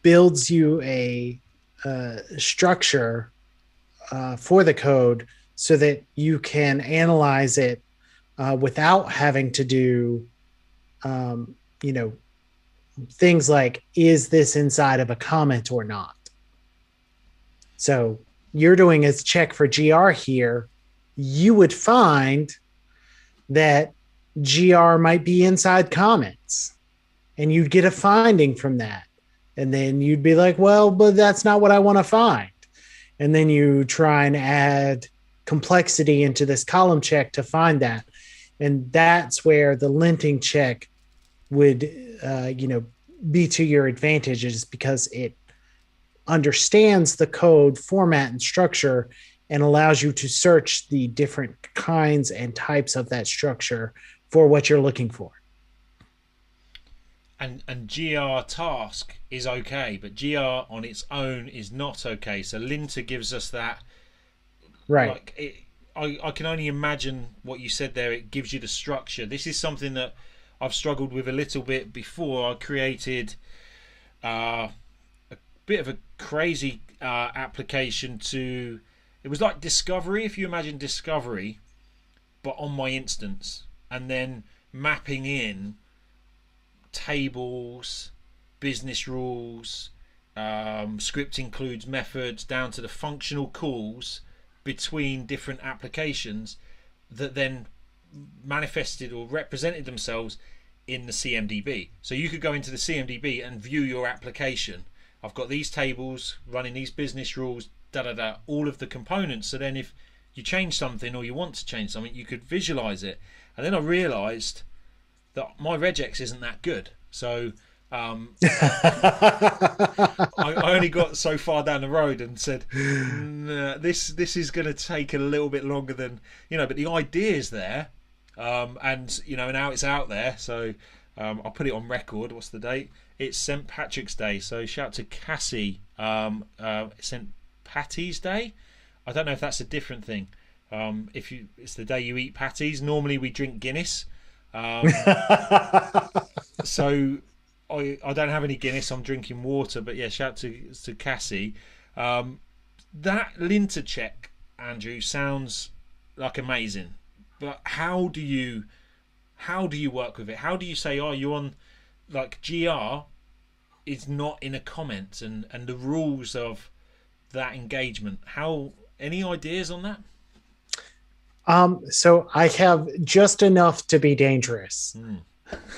builds you a structure for the code so that you can analyze it without having to do, things like, is this inside of a comment or not? So you're doing a check for GR here. You would find that GR might be inside comments, and you'd get a finding from that. And then you'd be like, well, but that's not what I want to find. And then you try and add complexity into this column check to find that. And that's where the linting check would, be to your advantage, is because it understands the code format and structure and allows you to search the different kinds and types of that structure for what you're looking for. And GR task is okay, but GR on its own is not okay. So linter gives us that. Right. Like I can only imagine what you said there. It gives you the structure. This is something that I've struggled with a little bit before. I created a bit of a crazy application to. It was like Discovery, if you imagine Discovery, but on my instance, and then mapping in tables, business rules, script includes methods, down to the functional calls between different applications that then manifested or represented themselves in the CMDB. So you could go into the CMDB and view your application. I've got these tables running these business rules, all of the components. So then if you change something or you want to change something, you could visualize it. And then I realized that my regex isn't that good. So I only got so far down the road and said, nah, this is going to take a little bit longer than, but the idea is there. And now it's out there. So I'll put it on record. What's the date? It's St. Patrick's Day. So shout out to Cassie. St. Patty's Day. I don't know if that's a different thing. It's the day you eat patties. Normally we drink Guinness. So I don't have any Guinness. I'm drinking water. But yeah, shout to Cassie. That linter check, Andrew, sounds like amazing. But how do you work with it? How do you say, oh, you're on, like, GR is not in a comment, and the rules of that engagement? Any ideas on that? So I have just enough to be dangerous.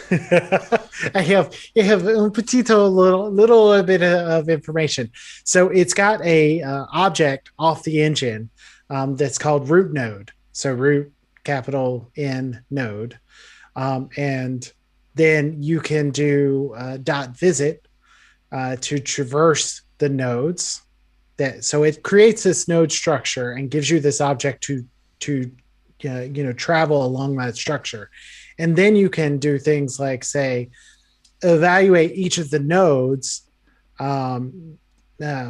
I have un poquito, little bit of information. So it's got a object off the engine that's called root node. So root, capital N, node. And then you can do .visit to traverse the nodes. So it creates this node structure and gives you this object to travel along that structure. And then you can do things like, say, evaluate each of the nodes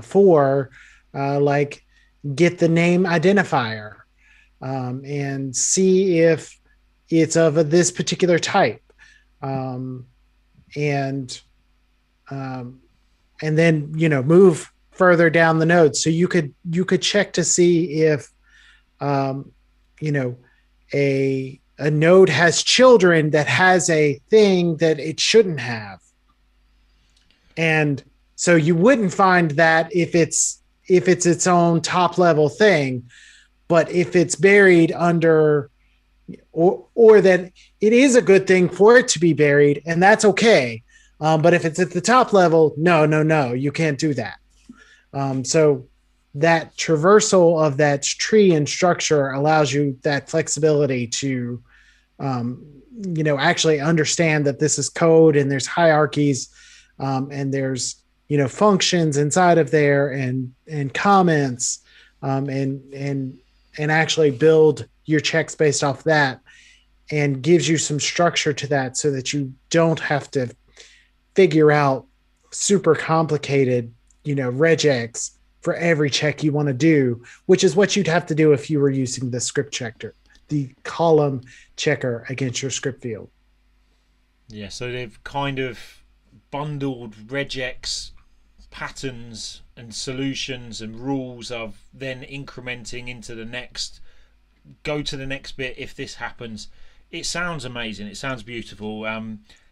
for like get the name identifier and see if it's of this particular type. And then, move further down the node. So you could check to see if, a node has children that has a thing that it shouldn't have. And so you wouldn't find that if it's its own top level thing, but if it's buried under, or that it is a good thing for it to be buried, and that's okay. But if it's at the top level, no, you can't do that. So that traversal of that tree and structure allows you that flexibility to, actually understand that this is code and there's hierarchies, and there's, functions inside of there and comments, and actually build your checks based off that, and gives you some structure to that so that you don't have to figure out super complicated, regex for every check you want to do, which is what you'd have to do if you were using the script checker, the column checker against your script field. Yeah, so they've kind of bundled regex patterns and solutions and rules of then incrementing into the next, go to the next bit if this happens. It sounds amazing. It sounds beautiful.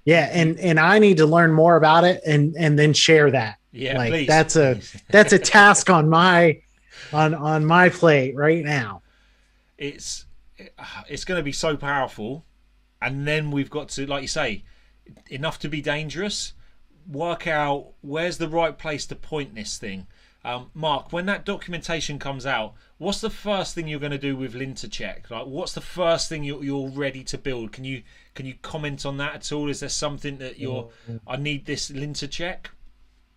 Yeah, and I need to learn more about it and then share that. Yeah, like please. That's a task on my plate right now. It's going to be so powerful, and then we've got to, like you say, enough to be dangerous. Work out where's the right place to point this thing. Mark, when that documentation comes out, what's the first thing you're going to do with linter check? Like, what's the first thing you're ready to build? Can you comment on that at all? Is there something that I need this linter check?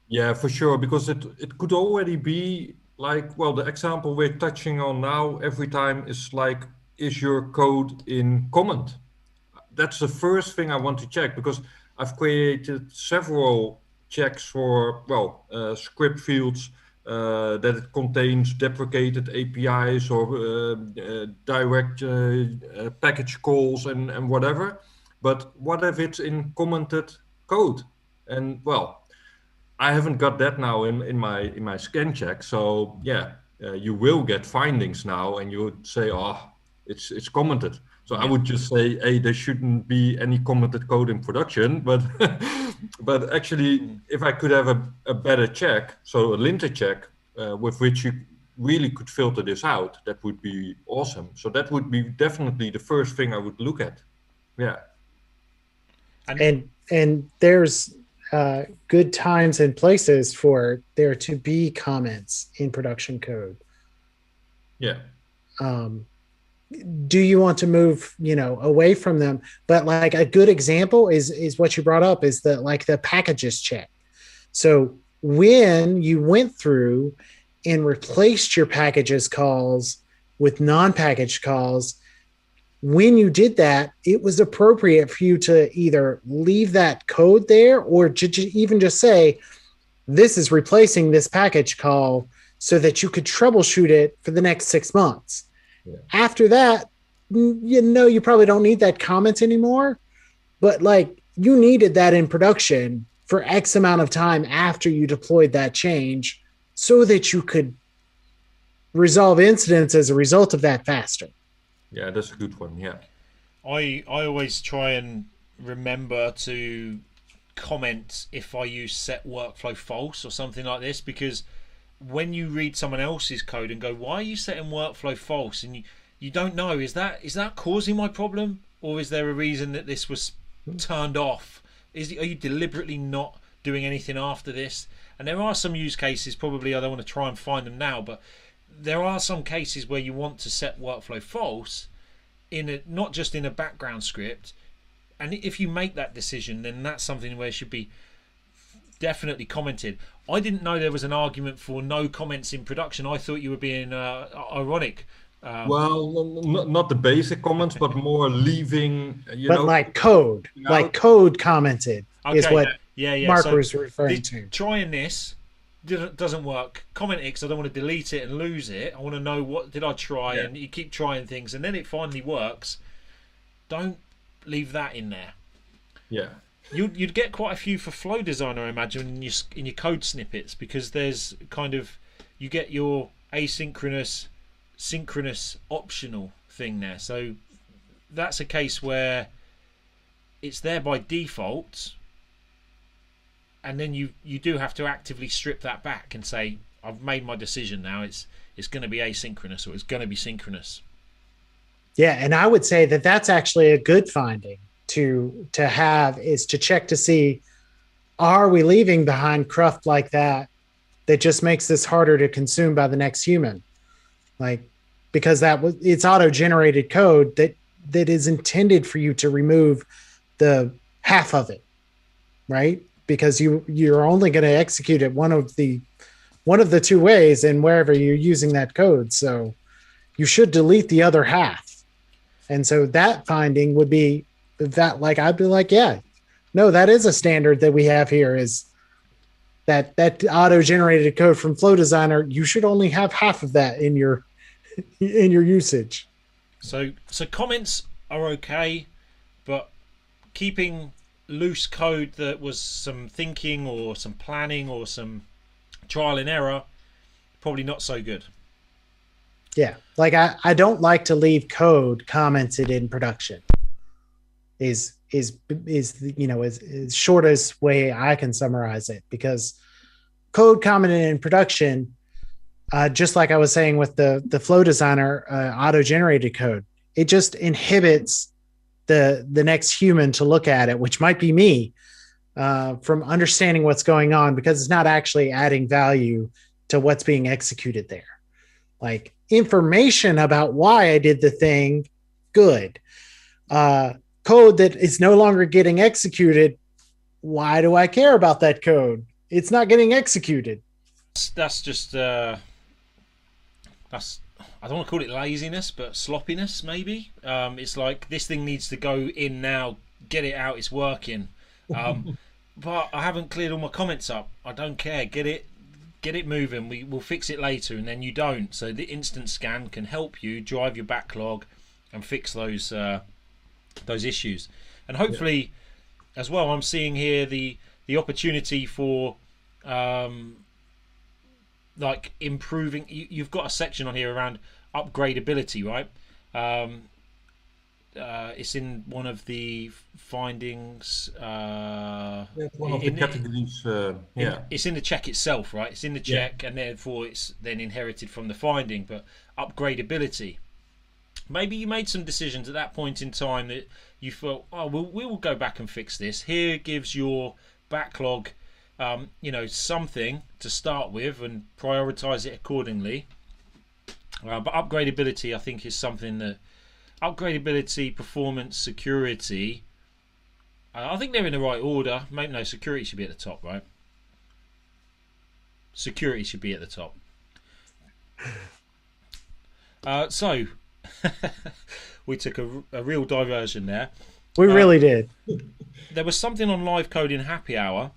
Yeah, for sure, because it could already be like, well, the example we're touching on now every time is like, is your code in comment? That's the first thing I want to check, because I've created several checks for, script fields that it contains deprecated APIs or direct package calls and whatever. But what if it's in commented code? And I haven't got that now in my scan check. So yeah, you will get findings now, and you would say, oh, it's commented. So I would just say, hey, there shouldn't be any commented code in production. But but actually, if I could have a better check, so a linter check with which you really could filter this out, that would be awesome. So that would be definitely the first thing I would look at. Yeah. And there's good times and places for there to be comments in production code. Yeah. Do you want to move, away from them? But like a good example is what you brought up, is the packages check. So when you went through and replaced your packages calls with non-package calls, when you did that, it was appropriate for you to either leave that code there or even just say, this is replacing this package call, so that you could troubleshoot it for the next 6 months. Yeah. After that, you probably don't need that comment anymore. But like, you needed that in production for X amount of time after you deployed that change so that you could resolve incidents as a result of that faster. Yeah, that's a good one. Yeah. I always try and remember to comment if I use set workflow false or something like this, because when you read someone else's code and go, why are you setting workflow false, and you don't know, is that causing my problem, or is there a reason that this was turned off? Are you deliberately not doing anything after this? And there are some use cases, probably I don't want to try and find them now, but there are some cases where you want to set workflow false not just in a background script. And if you make that decision, then that's something where it should be definitely commented. I didn't know there was an argument for no comments in production. I thought you were being ironic. Well, not the basic comments, but more leaving, like code, like code commented is what Mark was referring to. Trying this doesn't work. Comment it because I don't want to delete it and lose it. I want to know what did I try, and you keep trying things, and then it finally works. Don't leave that in there. Yeah. You'd get quite a few for Flow Designer, I imagine, in your code snippets, because there's you get your asynchronous, synchronous, optional thing there. So that's a case where it's there by default, and then you do have to actively strip that back and say, I've made my decision now. It's going to be asynchronous, or it's going to be synchronous. Yeah, and I would say that that's actually a good finding to have, is to check to see, are we leaving behind cruft like that just makes this harder to consume by the next human? Like, because it's auto-generated code that is intended for you to remove the half of it, right? Because you're only going to execute it one of the two ways and wherever you're using that code. So you should delete the other half. And so that finding would be that, like, I'd be like, yeah, no, that is a standard that we have here, is that auto-generated code from Flow Designer. You should only have half of that in your usage. So comments are okay, but keeping loose code that was some thinking or some planning or some trial and error, probably not so good. Yeah, like I don't like to leave code commented in production. Is shortest way I can summarize it, because code commented in production, just like I was saying with the Flow Designer auto-generated code, it just inhibits the next human to look at it, which might be me, from understanding what's going on, because it's not actually adding value to what's being executed there. Like, information about why I did the thing, good. Code that is no longer getting executed, why do I care about that code? It's not getting executed. That's just I don't want to call it laziness, but sloppiness maybe. It's like, this thing needs to go in now, get it out, it's working. But I haven't cleared all my comments up. I don't care. Get it moving. We'll fix it later, and then you don't. So the instant scan can help you drive your backlog and fix those issues. And hopefully, as well, I'm seeing here the opportunity for like improving. You've got a section on here around upgradability, right? It's in one of the findings. One of the categories. It's in the check itself, right? It's in the check, and therefore it's then inherited from the finding. But upgradability. Maybe you made some decisions at that point in time that you thought, oh, we will go back and fix this. Here gives your backlog, something to start with, and prioritize it accordingly. But upgradability, I think, is something that upgradability, performance, security. I think they're in the right order. Maybe no, security should be at the top, right? Security should be at the top. So we took a real diversion there. We really did. There was something on live code in happy hour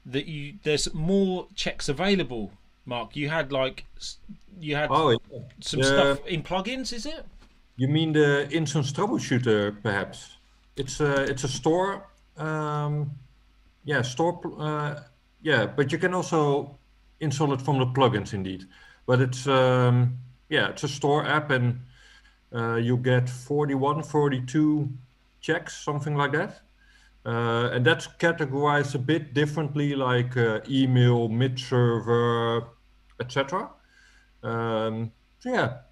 that there's more checks available. Mark, you had some stuff in plugins, is it? You mean the instance troubleshooter, perhaps? It's a store. Store. But you can also install it from the plugins indeed. But it's it's a store app, and you get 41, 42 checks, something like that. And that's categorized a bit differently, like email, mid-server, etc.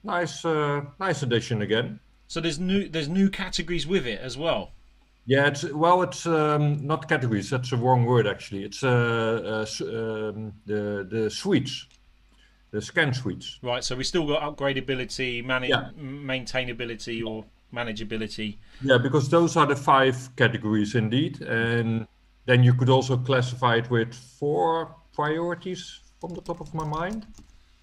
Nice addition again. So there's new categories with it as well. Yeah, it's not categories. That's the wrong word actually. It's the suites, the scan suites. Right. So we still got upgradability, maintainability, or manageability. Yeah, because those are the 5 categories indeed, and then you could also classify it with 4 priorities from the top of my mind.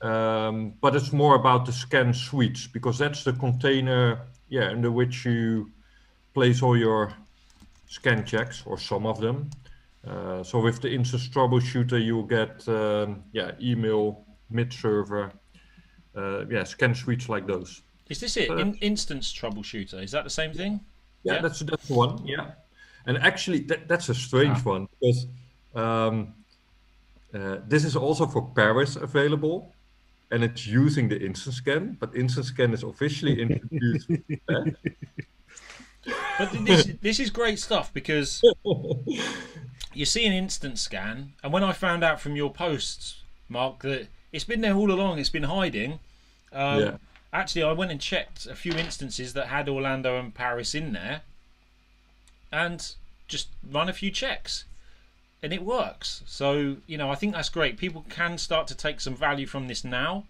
But it's more about the scan suites, because that's the container, under which you place all your scan checks, or some of them. So with the instance troubleshooter, you'll get email, mid-server, scan suites like those. Is this it? Instance troubleshooter? Is that the same thing? Yeah, that's the one. Yeah, and actually that's a strange one, because this is also for Paris available, and it's using the instance scan, but instance scan is officially introduced. But this is great stuff, because you see an instant scan, and when I found out from your posts, Mark, that it's been there all along, it's been hiding. Actually, I went and checked a few instances that had Orlando and Paris in there, and just run a few checks, and it works. So, I think that's great. People can start to take some value from this now.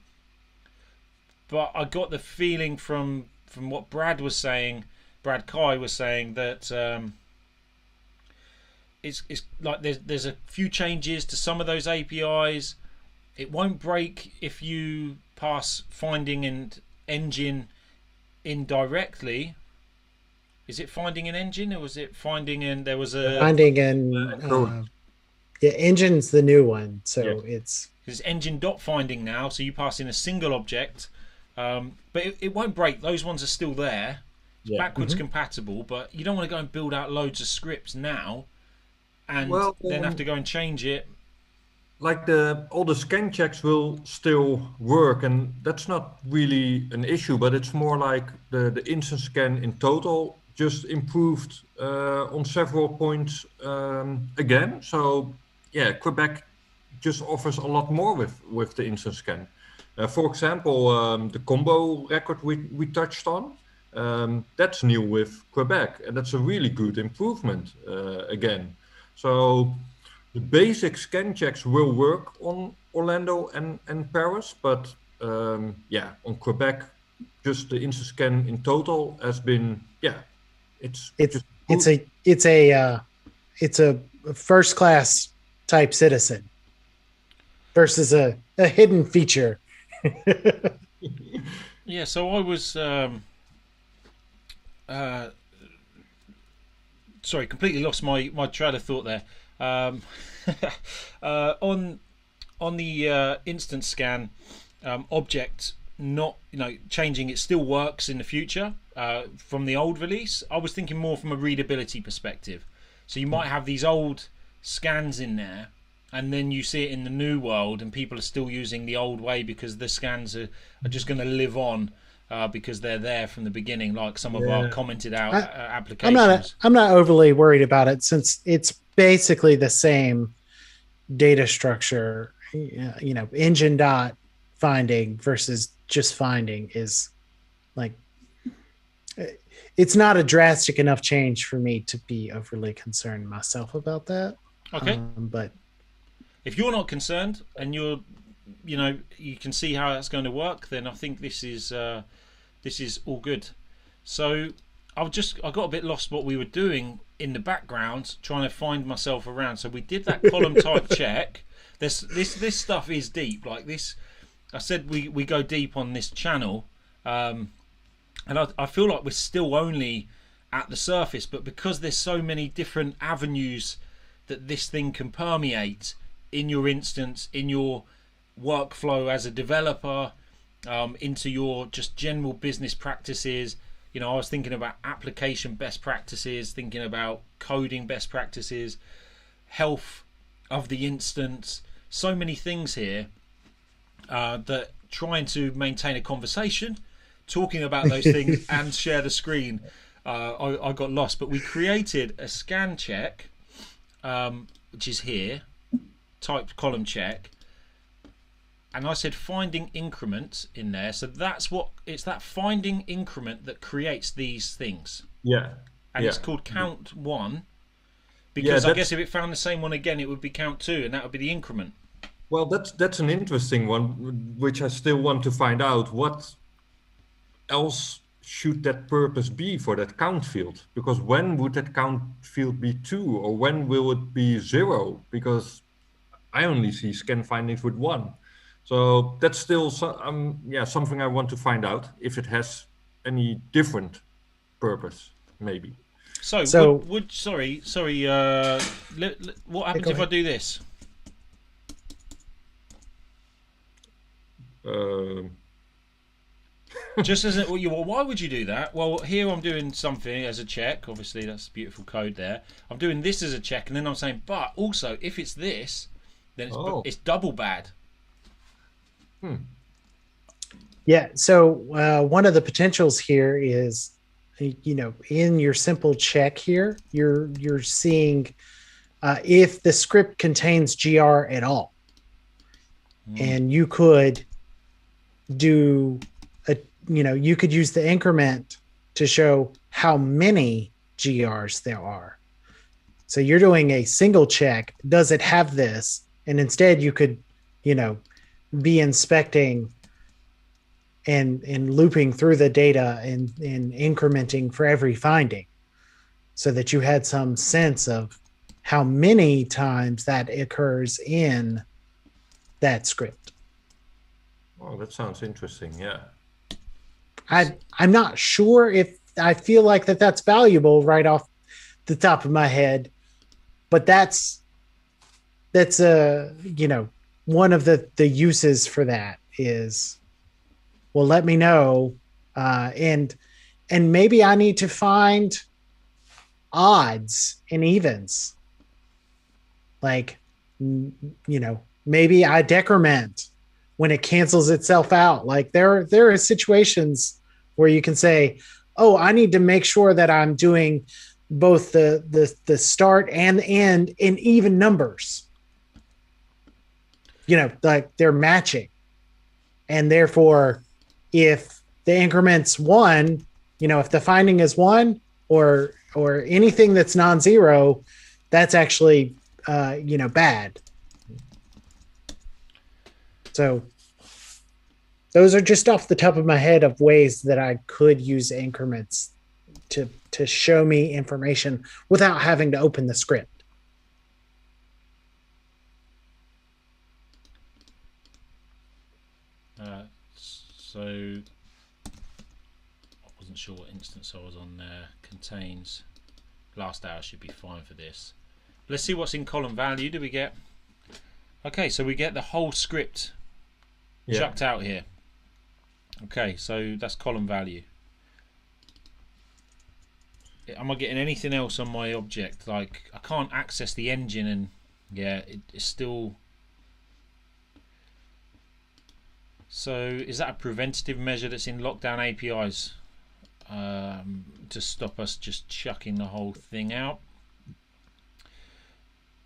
But I got the feeling from what Brad Kai was saying, that it's like there's a few changes to some of those APIs. It won't break if you pass finding and engine indirectly. Is it finding an engine, or was it finding and there was a finding and engine's the new one, so it's engine.finding now, so you pass in a single object, but it won't break. Those ones are still there. It's backwards compatible, but you don't want to go and build out loads of scripts now and then have to go and change it. Like all the scan checks will still work, and that's not really an issue, but it's more like the instance scan in total just improved on several points again. So Quebec just offers a lot more with the instance scan. For example, the combo record we touched on, that's new with Quebec, and that's a really good improvement again. So the basic scan checks will work on Orlando and Paris, but on Quebec, just the instance scan in total has been it's a first class type citizen versus a hidden feature. Yeah, so I was sorry, completely lost my train of thought there. On the instant scan object, not changing, it still works in the future from the old release. I was thinking more from a readability perspective. So you might have these old scans in there, and then you see it in the new world, and people are still using the old way because the scans are just going to live on because they're there from the beginning, like some of our commented out applications. I'm not overly worried about it, since it's basically the same data structure. Engine dot finding versus just finding is like, it's not a drastic enough change for me to be overly concerned myself about that. Okay. But if you're not concerned and you can see how that's going to work, then I think this is all good. So I got a bit lost what we were doing in the background, trying to find myself around. So we did that column type check. This stuff is deep. Like this, I said we go deep on this channel, and I feel like we're still only at the surface. But because there's so many different avenues that this thing can permeate in your instance, in your workflow as a developer, into your just general business practices, You know, I was thinking about application best practices, thinking about coding best practices, health of the instance, so many things here that trying to maintain a conversation, talking about those things and share the screen, I got lost. But we created a scan check, which is here, type column check, and I said finding increments in there. So that's what it's, that finding increment that creates these things. Yeah. And yeah. it's called count 1, because I guess if it found the same one again, it would be count 2, and that would be the increment. Well, that's an interesting one, which I still want to find out. What else should that purpose be for that count field? Because when would that count field be 2, or when will it be 0? Because I only see scan findings with 1. So that's still something I want to find out, if it has any different purpose, maybe. So sorry, what happens if I do this? Just as it, well, why would you do that? Well, here I'm doing something as a check. Obviously, that's beautiful code there. I'm doing this as a check, and then I'm saying, but also if it's this, then it's double bad. Yeah. So one of the potentials here is, you know, in your simple check here, you're seeing if the script contains GR at all, and you could do you could use the increment to show how many GRs there are. So you're doing a single check. Does it have this? And instead you could, be inspecting and looping through the data and incrementing for every finding, so that you had some sense of how many times that occurs in that script. Oh, that sounds interesting. Yeah. I'm not sure if I feel like that's valuable right off the top of my head, but that's one of the uses for that is, well, let me know, and maybe I need to find odds and evens, like maybe I decrement when it cancels itself out. Like there are situations where you can say, oh, I need to make sure that I'm doing both the start and the end in even numbers. Like they're matching. And therefore, if the increment's 1, if the finding is 1 or anything that's non-zero, that's actually bad. So those are just off the top of my head of ways that I could use increments to show me information without having to open the script. So I wasn't sure what instance I was on there. Contains last hour should be fine for this. Let's see what's in column value. Do we get? Okay, so we get the whole script chucked out here. Okay, so that's column value. Am I getting anything else on my object? Like I can't access the engine, and it's still. So is that a preventative measure that's in lockdown APIs to stop us just chucking the whole thing out?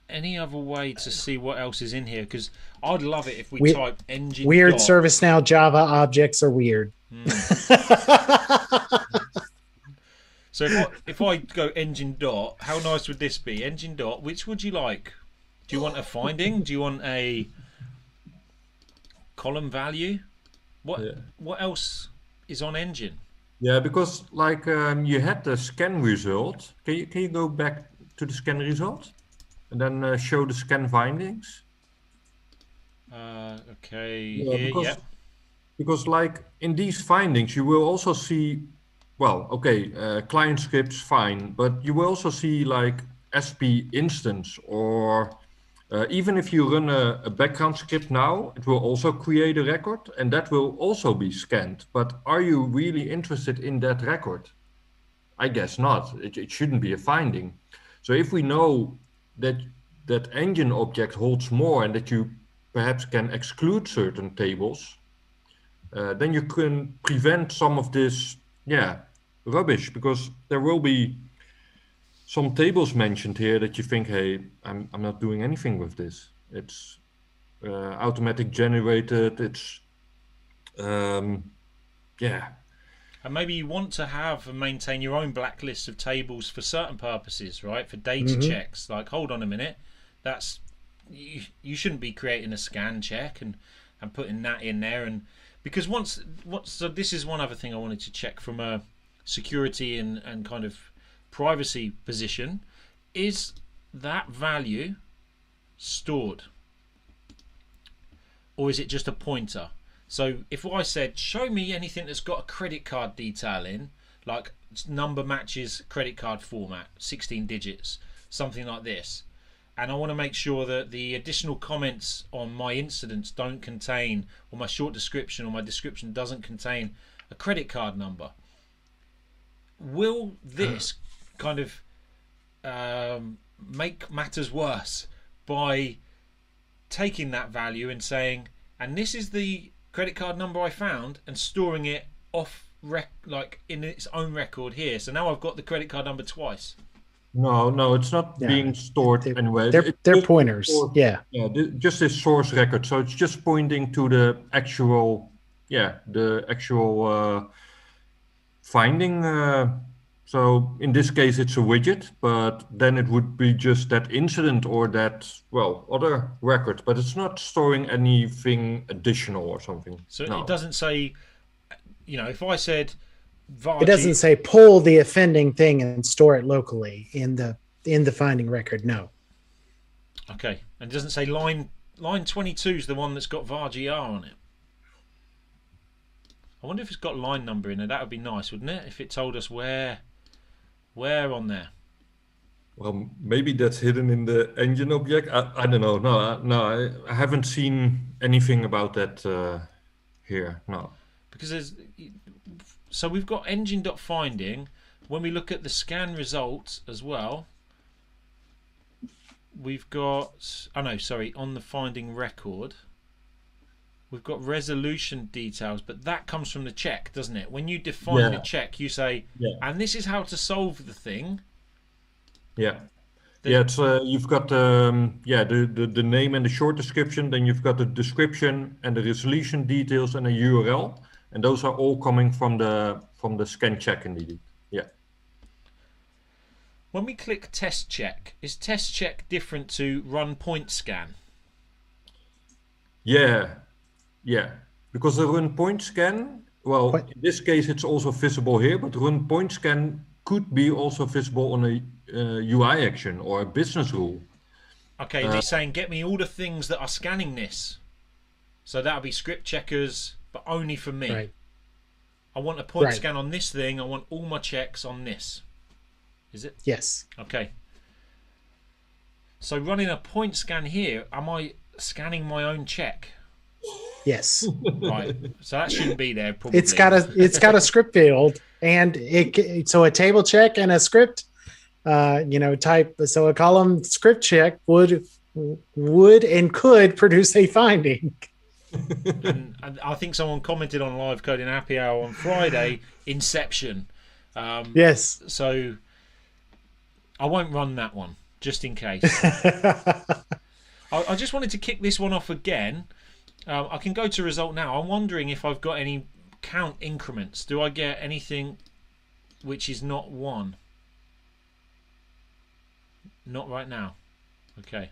Any other way to see what else is in here? Because I'd love it if we type engine. Weird ServiceNow Java objects are weird. So if I go engine dot, how nice would this be? Engine dot, which would you like? Do you want a finding? Do you want a column value? What else is on engine? Yeah, because like you had the scan result. Can you go back to the scan result and then show the scan findings? Okay. Because like in these findings, you will also see, client scripts fine, but you will also see like SP instance or Even if you run a background script now, it will also create a record and that will also be scanned. But are you really interested in that record? I guess not. It shouldn't be a finding. So if we know that that engine object holds more and that you perhaps can exclude certain tables, then you can prevent some of this, rubbish, because there will be some tables mentioned here that you think, hey, I'm not doing anything with this. It's automatic generated. It's yeah. And maybe you want to have and maintain your own blacklist of tables for certain purposes, right? For data checks. Like, hold on a minute, that's you shouldn't be creating a scan check and putting that in there. And because so this is one other thing I wanted to check from a security and kind of privacy position. Is that value stored, or is it just a pointer? So if I said, show me anything that's got a credit card detail in, like number matches credit card format, 16 digits, something like this, and I want to make sure that the additional comments on my incidents don't contain, or my short description or my description doesn't contain a credit card number, will this kind of make matters worse by taking that value and saying, and this is the credit card number I found, and storing it like in its own record here, so now I've got the credit card number twice? No, it's not being stored anywhere. They're pointers. Just this source record. So it's just pointing to the actual, finding. So in this case, it's a widget, but then it would be just that incident or that, other record, but it's not storing anything additional or something. So it doesn't say, if I said, it doesn't say pull the offending thing and store it locally in the finding record. No. Okay, and it doesn't say line 22 is the one that's got var_gr on it. I wonder if it's got line number in it. That would be nice, wouldn't it? If it told us where on there. Well, maybe that's hidden in the engine object. I don't know. No, I haven't seen anything about that here. No. Because so we've got engine.finding. When we look at the scan results as well, we've got, on the finding record, we've got resolution details, but that comes from the check, doesn't it? When you define the check, you say, and this is how to solve the thing. Yeah. It's you've got the name and the short description, then you've got the description and the resolution details and a URL, and those are all coming from the scan check indeed. Yeah. When we click test check, is test check different to run point scan? Yeah, because the run point scan, in this case it's also visible here, but run point scan could be also visible on a UI action or a business rule. Okay, they're saying get me all the things that are scanning this. So that'll be script checkers, but only for me. Right. I want a point scan on this thing. I want all my checks on this. Is it? Yes. Okay. So running a point scan here, am I scanning my own check? Yes. Right. So that shouldn't be there. Probably. It's got a script field, and so a table check and a script, type. So a column script check would and could produce a finding. and I think someone commented on Live Coding Happy Hour on Friday, Inception. Yes. So I won't run that one, just in case. I just wanted to kick this one off again. I can go to result now. I'm wondering if I've got any count increments. Do I get anything which is not 1? Not right now. Okay.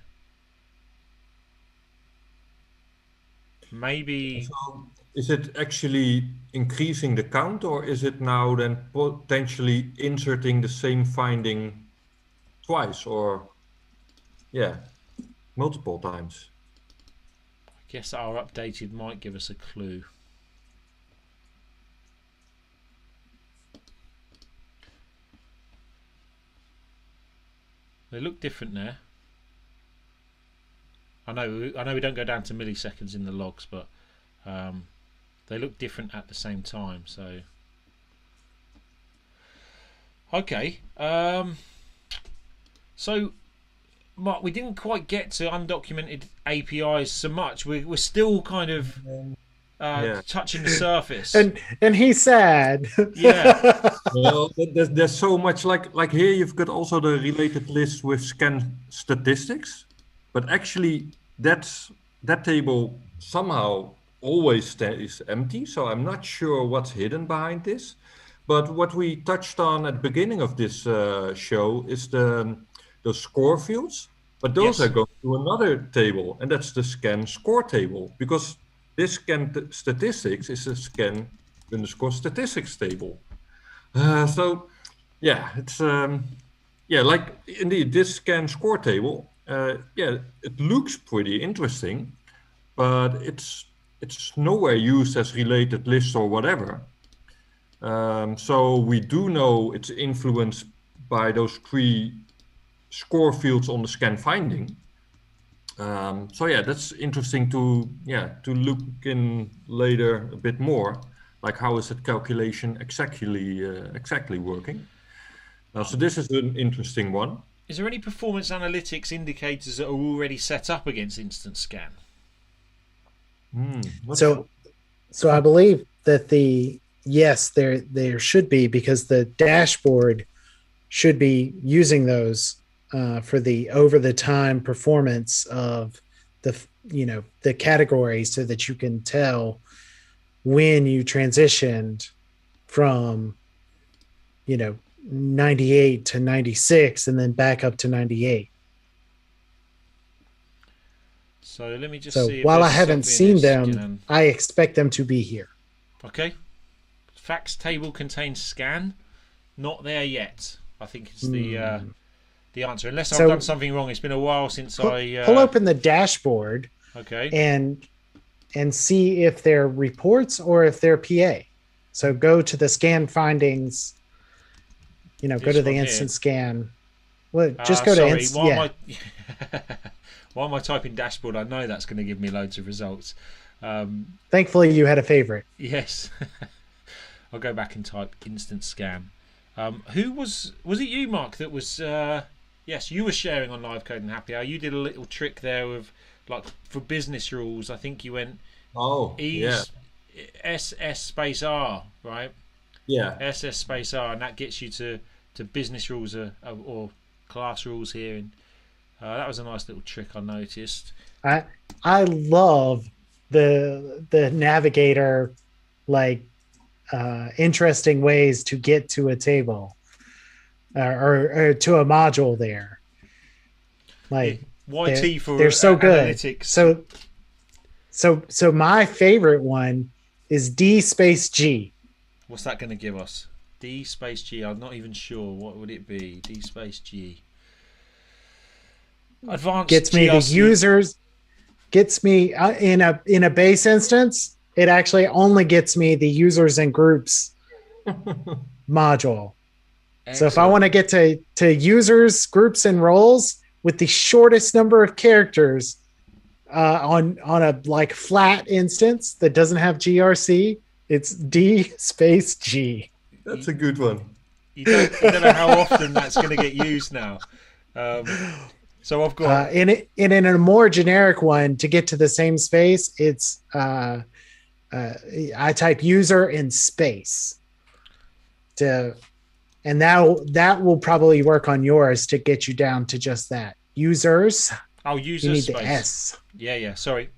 Maybe. So is it actually increasing the count, or is it now then potentially inserting the same finding twice, or multiple times? I guess our updated might give us a clue. They look different there. I know we don't go down to milliseconds in the logs, but they look different at the same time. So okay, so Mark, we didn't quite get to undocumented APIs so much. We're still kind of touching the surface. And he's sad. Yeah. Well, there's so much like here you've got also the related list with scan statistics, but actually that table somehow always stays empty. So I'm not sure what's hidden behind this. But what we touched on at the beginning of this show is the score fields, but those are going to another table, and that's the scan score table, because this scan statistics is a scan underscore statistics table. So yeah, it's like indeed this scan score table. It looks pretty interesting, but it's nowhere used as related list or whatever. So we do know it's influenced by those 3 score fields on the scan finding. So yeah, that's interesting to look in later a bit more, like how is that calculation exactly working. So this is an interesting one. Is there any performance analytics indicators that are already set up against instant scan? So I believe that there should be, because the dashboard should be using those for the over the time performance of the categories, so that you can tell when you transitioned from 98 to 96 and then back up to 98. So let me just So see. while I haven't seen them, I expect them to be here. Okay. Facts table contains scan. Not there yet. I think it's the answer. Unless I've done something wrong. It's been a while since pull open the dashboard. Okay. And see if they're reports or if they're PA. So go to the scan findings. Go to the instant scan. Well, just go to instant. While am I typing dashboard? I know that's going to give me loads of results. Thankfully, you had a favorite. Yes. I'll go back and type instant scan. Who was it you, Mark, that was yes, you were sharing on Live Code and Happy Hour. You did a little trick there with, like, for business rules, I think you went SS space R, right? Yeah. SS space R, and that gets you to business rules or class rules here. And that was a nice little trick I noticed. I love the navigator, like, interesting ways to get to a table or to a module there. Like, YT for they're so good. Analytics. So my favorite one is D space G. What's that going to give us? D space G. I'm not even sure. What would it be? D space G. Advanced gets me GRC. The users. Gets me in a base instance. It actually only gets me the users and groups module. Excellent. So if I want to get to users, groups, and roles with the shortest number of characters on a like flat instance that doesn't have GRC, it's D space G. That's a good one. You don't know how often that's going to get used now. So I've got in a more generic one, to get to the same space, it's I type user in space and that will probably work on yours to get you down to just that. Users. Oh, users. You need space. the S. Yeah. Sorry.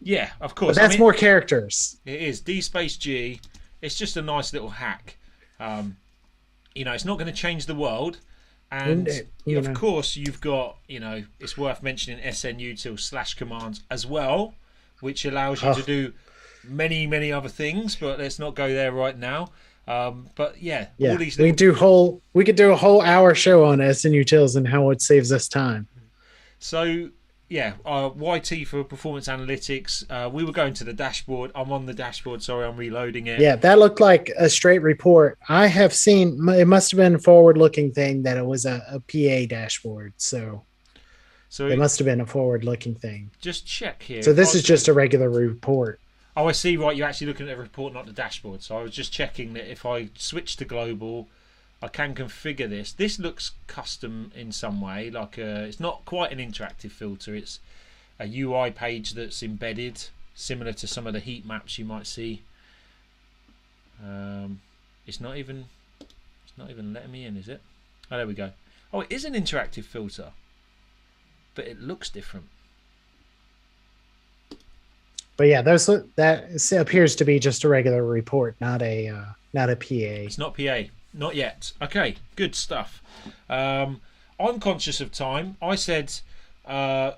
Yeah, of course. But that's more characters. It is D space G. It's just a nice little hack. It's not going to change the world. And of course, you've got, it's worth mentioning SNUtil / commands as well, which allows you to do many, many other things, but let's not go there right now. But yeah, all these we could do a whole hour show on SNUtils and how it saves us time. So yeah, YT for performance analytics. We were going to the dashboard. I'm on the dashboard. Sorry, I'm reloading it. Yeah, that looked like a straight report. I have seen, it must have been a forward-looking thing that it was a PA dashboard. So So it must have been a forward-looking thing. just check here. So this is just a regular report. Oh, I see. Right, you're actually looking at the report, not the dashboard. So I was just checking that if I switch to global, I can configure this. This looks custom in some way. Like it's not quite an interactive filter. It's a UI page that's embedded, similar to some of the heat maps you might see. It's not even letting me in, is it? Oh, there we go. Oh, it is an interactive filter, but it looks different. But yeah, that appears to be just a regular report, not a PA. It's not PA, not yet. Okay, good stuff. I'm conscious of time. I said, I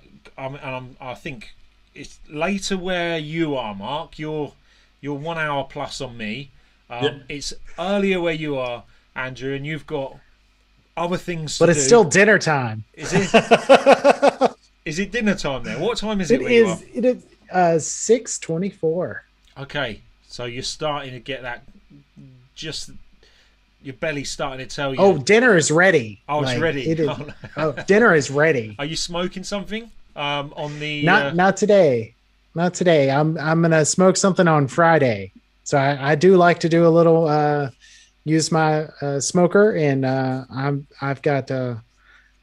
think it's later where you are, Mark. You're 1 hour plus on me. It's earlier where you are, Andrew, and you've got other things to do. But it's still dinner time. Is it? Is it dinner time there? What time is it? It is 6:24. Okay, so you're starting to get that. Just your belly's starting to tell you. Oh, dinner is ready. Oh, it's ready. It is, dinner is ready. Are you smoking something? On the not today. Not today. I'm gonna smoke something on Friday. So I do like to do a little use my smoker, and I've got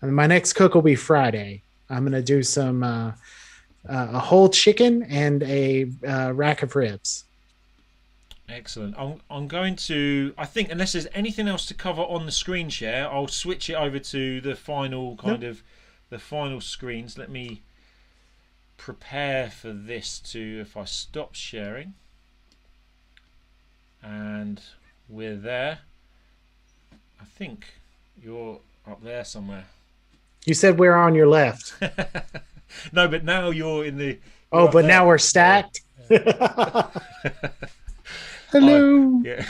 my next cook will be Friday. I'm gonna do some a whole chicken and a rack of ribs. Excellent. I'm going to, I think, unless there's anything else to cover on the screen share, I'll switch it over to the final the final screens. Let me prepare for this if I stop sharing. And we're there. I think you're up there somewhere. You said we're on your left. No, but now you're in the... Oh, but now we're stacked? Yeah. Hello. Yeah.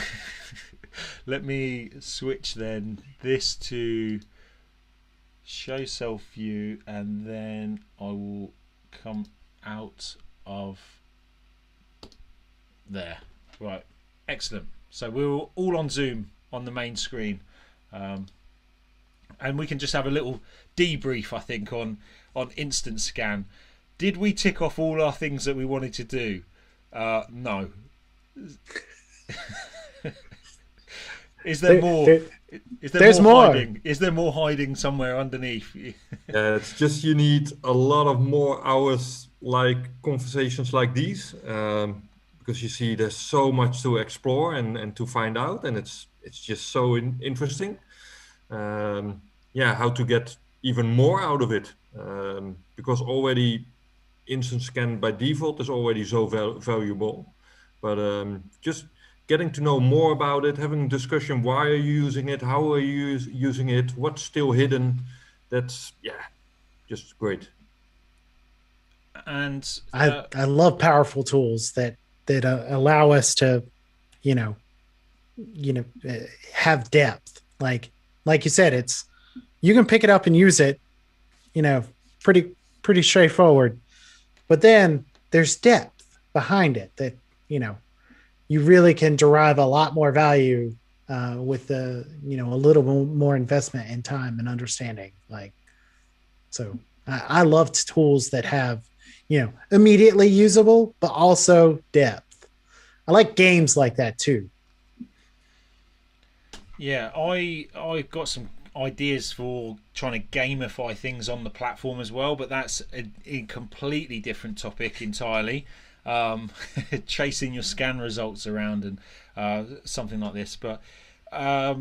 Let me switch then this to show self view, and then I will come out of there. Right. Excellent. So we're all on Zoom on the main screen, and we can just have a little debrief, I think, on Instant Scan. Did we tick off all our things that we wanted to do? No. Is there more? Is there there's more more hiding? Is there more hiding somewhere underneath? Yeah, it's just you need a lot of more hours, like conversations like these, because you see there's so much to explore and to find out, and it's just so interesting. Yeah, how to get even more out of it, because already Instant Scan by default is already so valuable, but just getting to know more about it, having a discussion, why are you using it, how are you using it, what's still hidden, that's, yeah, just great. And I love powerful tools that allow us to, have depth. Like you said, you can pick it up and use it, pretty straightforward. But then there's depth behind it that, you really can derive a lot more value with a little more investment in time and understanding. So I love tools that have, immediately usable, but also depth. I like games like that too. Yeah, I got some ideas for trying to gamify things on the platform as well, but that's a completely different topic entirely. Chasing your scan results around and something like this, but I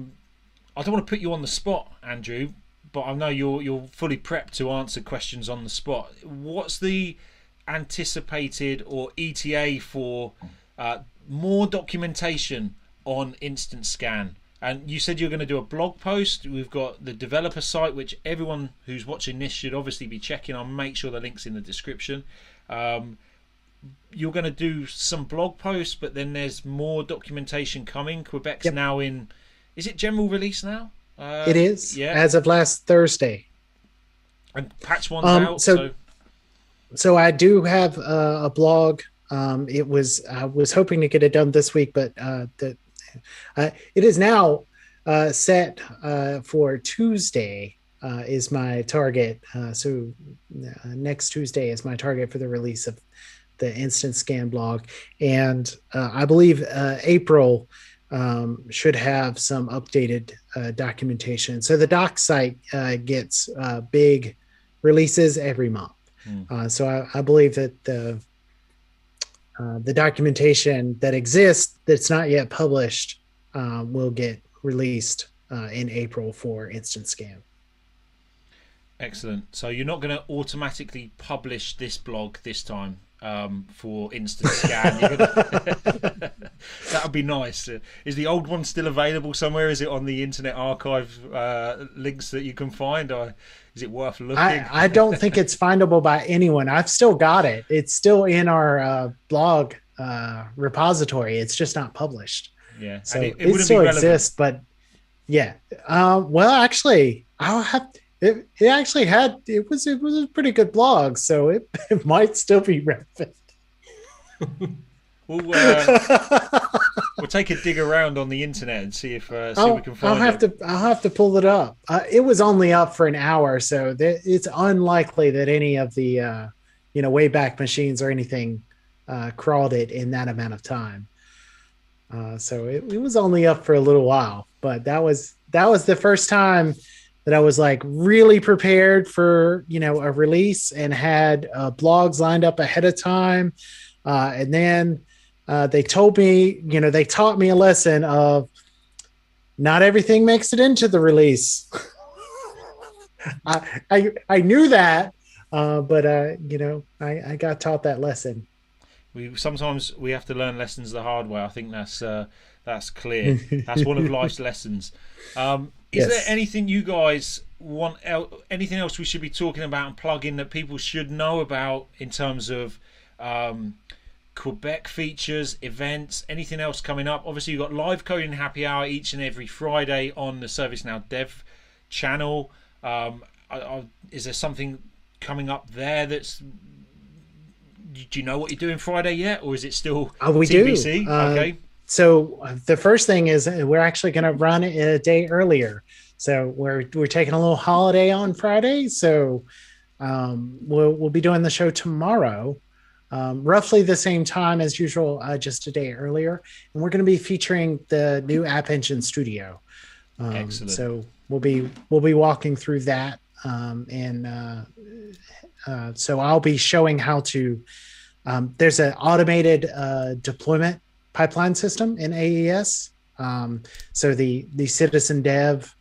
don't want to put you on the spot, Andrew, but I know you're fully prepped to answer questions on the spot. What's the anticipated or ETA for more documentation on Instant Scan? And you said you're going to do a blog post. We've got the developer site, which everyone who's watching this should obviously be checking. I'll make sure the link's in the description. You're going to do some blog posts, but then there's more documentation coming. Quebec's now in... Is it general release now? It is, yeah. As of last Thursday. And patch one's out. So I do have a blog. I was hoping to get it done this week, but it is now set for Tuesday is my target. So next Tuesday is my target for the release of the instant scan blog. And I believe April should have some updated documentation. So the doc site gets big releases every month. So I believe that the documentation that exists that's not yet published will get released in April for instant scan. Excellent. So you're not going to automatically publish this blog this time for instant scan. That would be nice. Is the old one still available somewhere? Is it on the Internet Archive links that you can find, or is it worth looking? I don't think it's findable by anyone. I've still got it. It's still in our blog repository. It's just not published. Yeah, so and it still exists. But yeah, well, actually, I'll have. It actually had it was a pretty good blog, so it might still be relevant. We'll take a dig around on the internet and see if we can find I'll have to pull it up. It was only up for an hour, so it's unlikely that any of the Wayback Machines or anything crawled it in that amount of time. So it was only up for a little while, but that was the first time that I was like really prepared for, a release and had blogs lined up ahead of time. And then they told me, they taught me a lesson of not everything makes it into the release. I knew that, but I got taught that lesson. Sometimes we have to learn lessons the hard way. I think that's clear. That's one of life's lessons. Is there anything you guys want? Anything else we should be talking about and plugging that people should know about in terms of Quebec features, events, anything else coming up? Obviously, you've got live coding happy hour each and every Friday on the ServiceNow Dev channel. Is there something coming up there that's? Do you know what you're doing Friday yet, or is it still we TBC? Do. Okay. So the first thing is we're actually going to run it a day earlier. So we're taking a little holiday on Friday. So we'll be doing the show tomorrow, roughly the same time as usual, just a day earlier. And we're going to be featuring the new App Engine Studio. Excellent. So we'll be walking through that, so I'll be showing how to. There's an automated deployment pipeline system in AES. So the citizen dev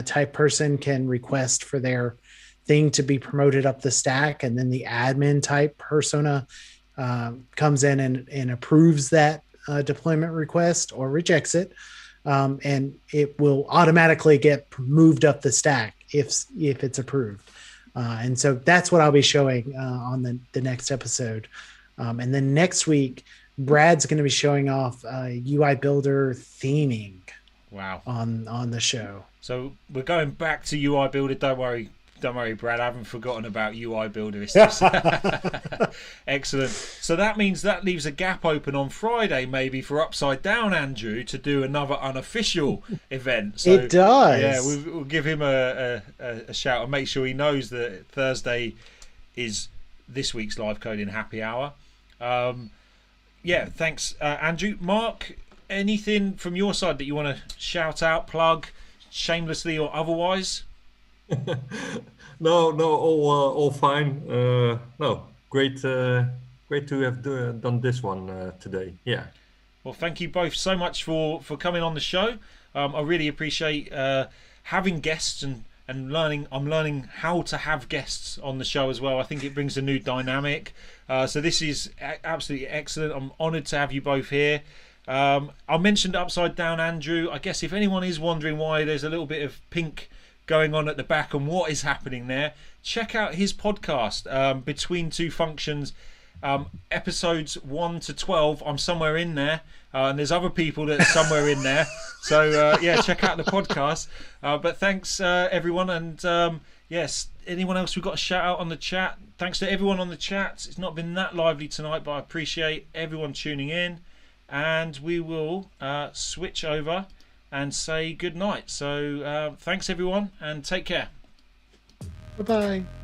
type person can request for their thing to be promoted up the stack, and then the admin type persona comes in and approves that deployment request or rejects it, and it will automatically get moved up the stack if it's approved. And so that's what I'll be showing on the next episode. And then next week, Brad's going to be showing off UI Builder theming. Wow. On the show. So we're going back to UI Builder. Don't worry, Brad. I haven't forgotten about UI Builder. It's just excellent. So that means that leaves a gap open on Friday, maybe for Upside Down Andrew to do another unofficial event. So, it does. Yeah, we'll give him a shout and make sure he knows that Thursday is this week's live coding happy hour. Yeah, thanks, Andrew. Mark, anything from your side that you want to shout out, plug, shamelessly or otherwise? No, all fine. No, great to have done this one today. Yeah. Well, thank you both so much for coming on the show. I really appreciate having guests and learning. I'm learning how to have guests on the show as well. I think it brings a new dynamic. So this is absolutely excellent. I'm honoured to have you both here. I mentioned Upside Down Andrew. I guess if anyone is wondering why there's a little bit of pink going on at the back and what is happening there, check out his podcast, Between Two Functions, episodes 1 to 12. I'm somewhere in there, and there's other people that are somewhere in there. So yeah, check out the podcast. But thanks everyone, and yes, anyone else we've got a shout out on the chat? Thanks to everyone on the chat. It's not been that lively tonight, but I appreciate everyone tuning in, and we will switch over and say good night. So thanks everyone, and take care. Bye-bye.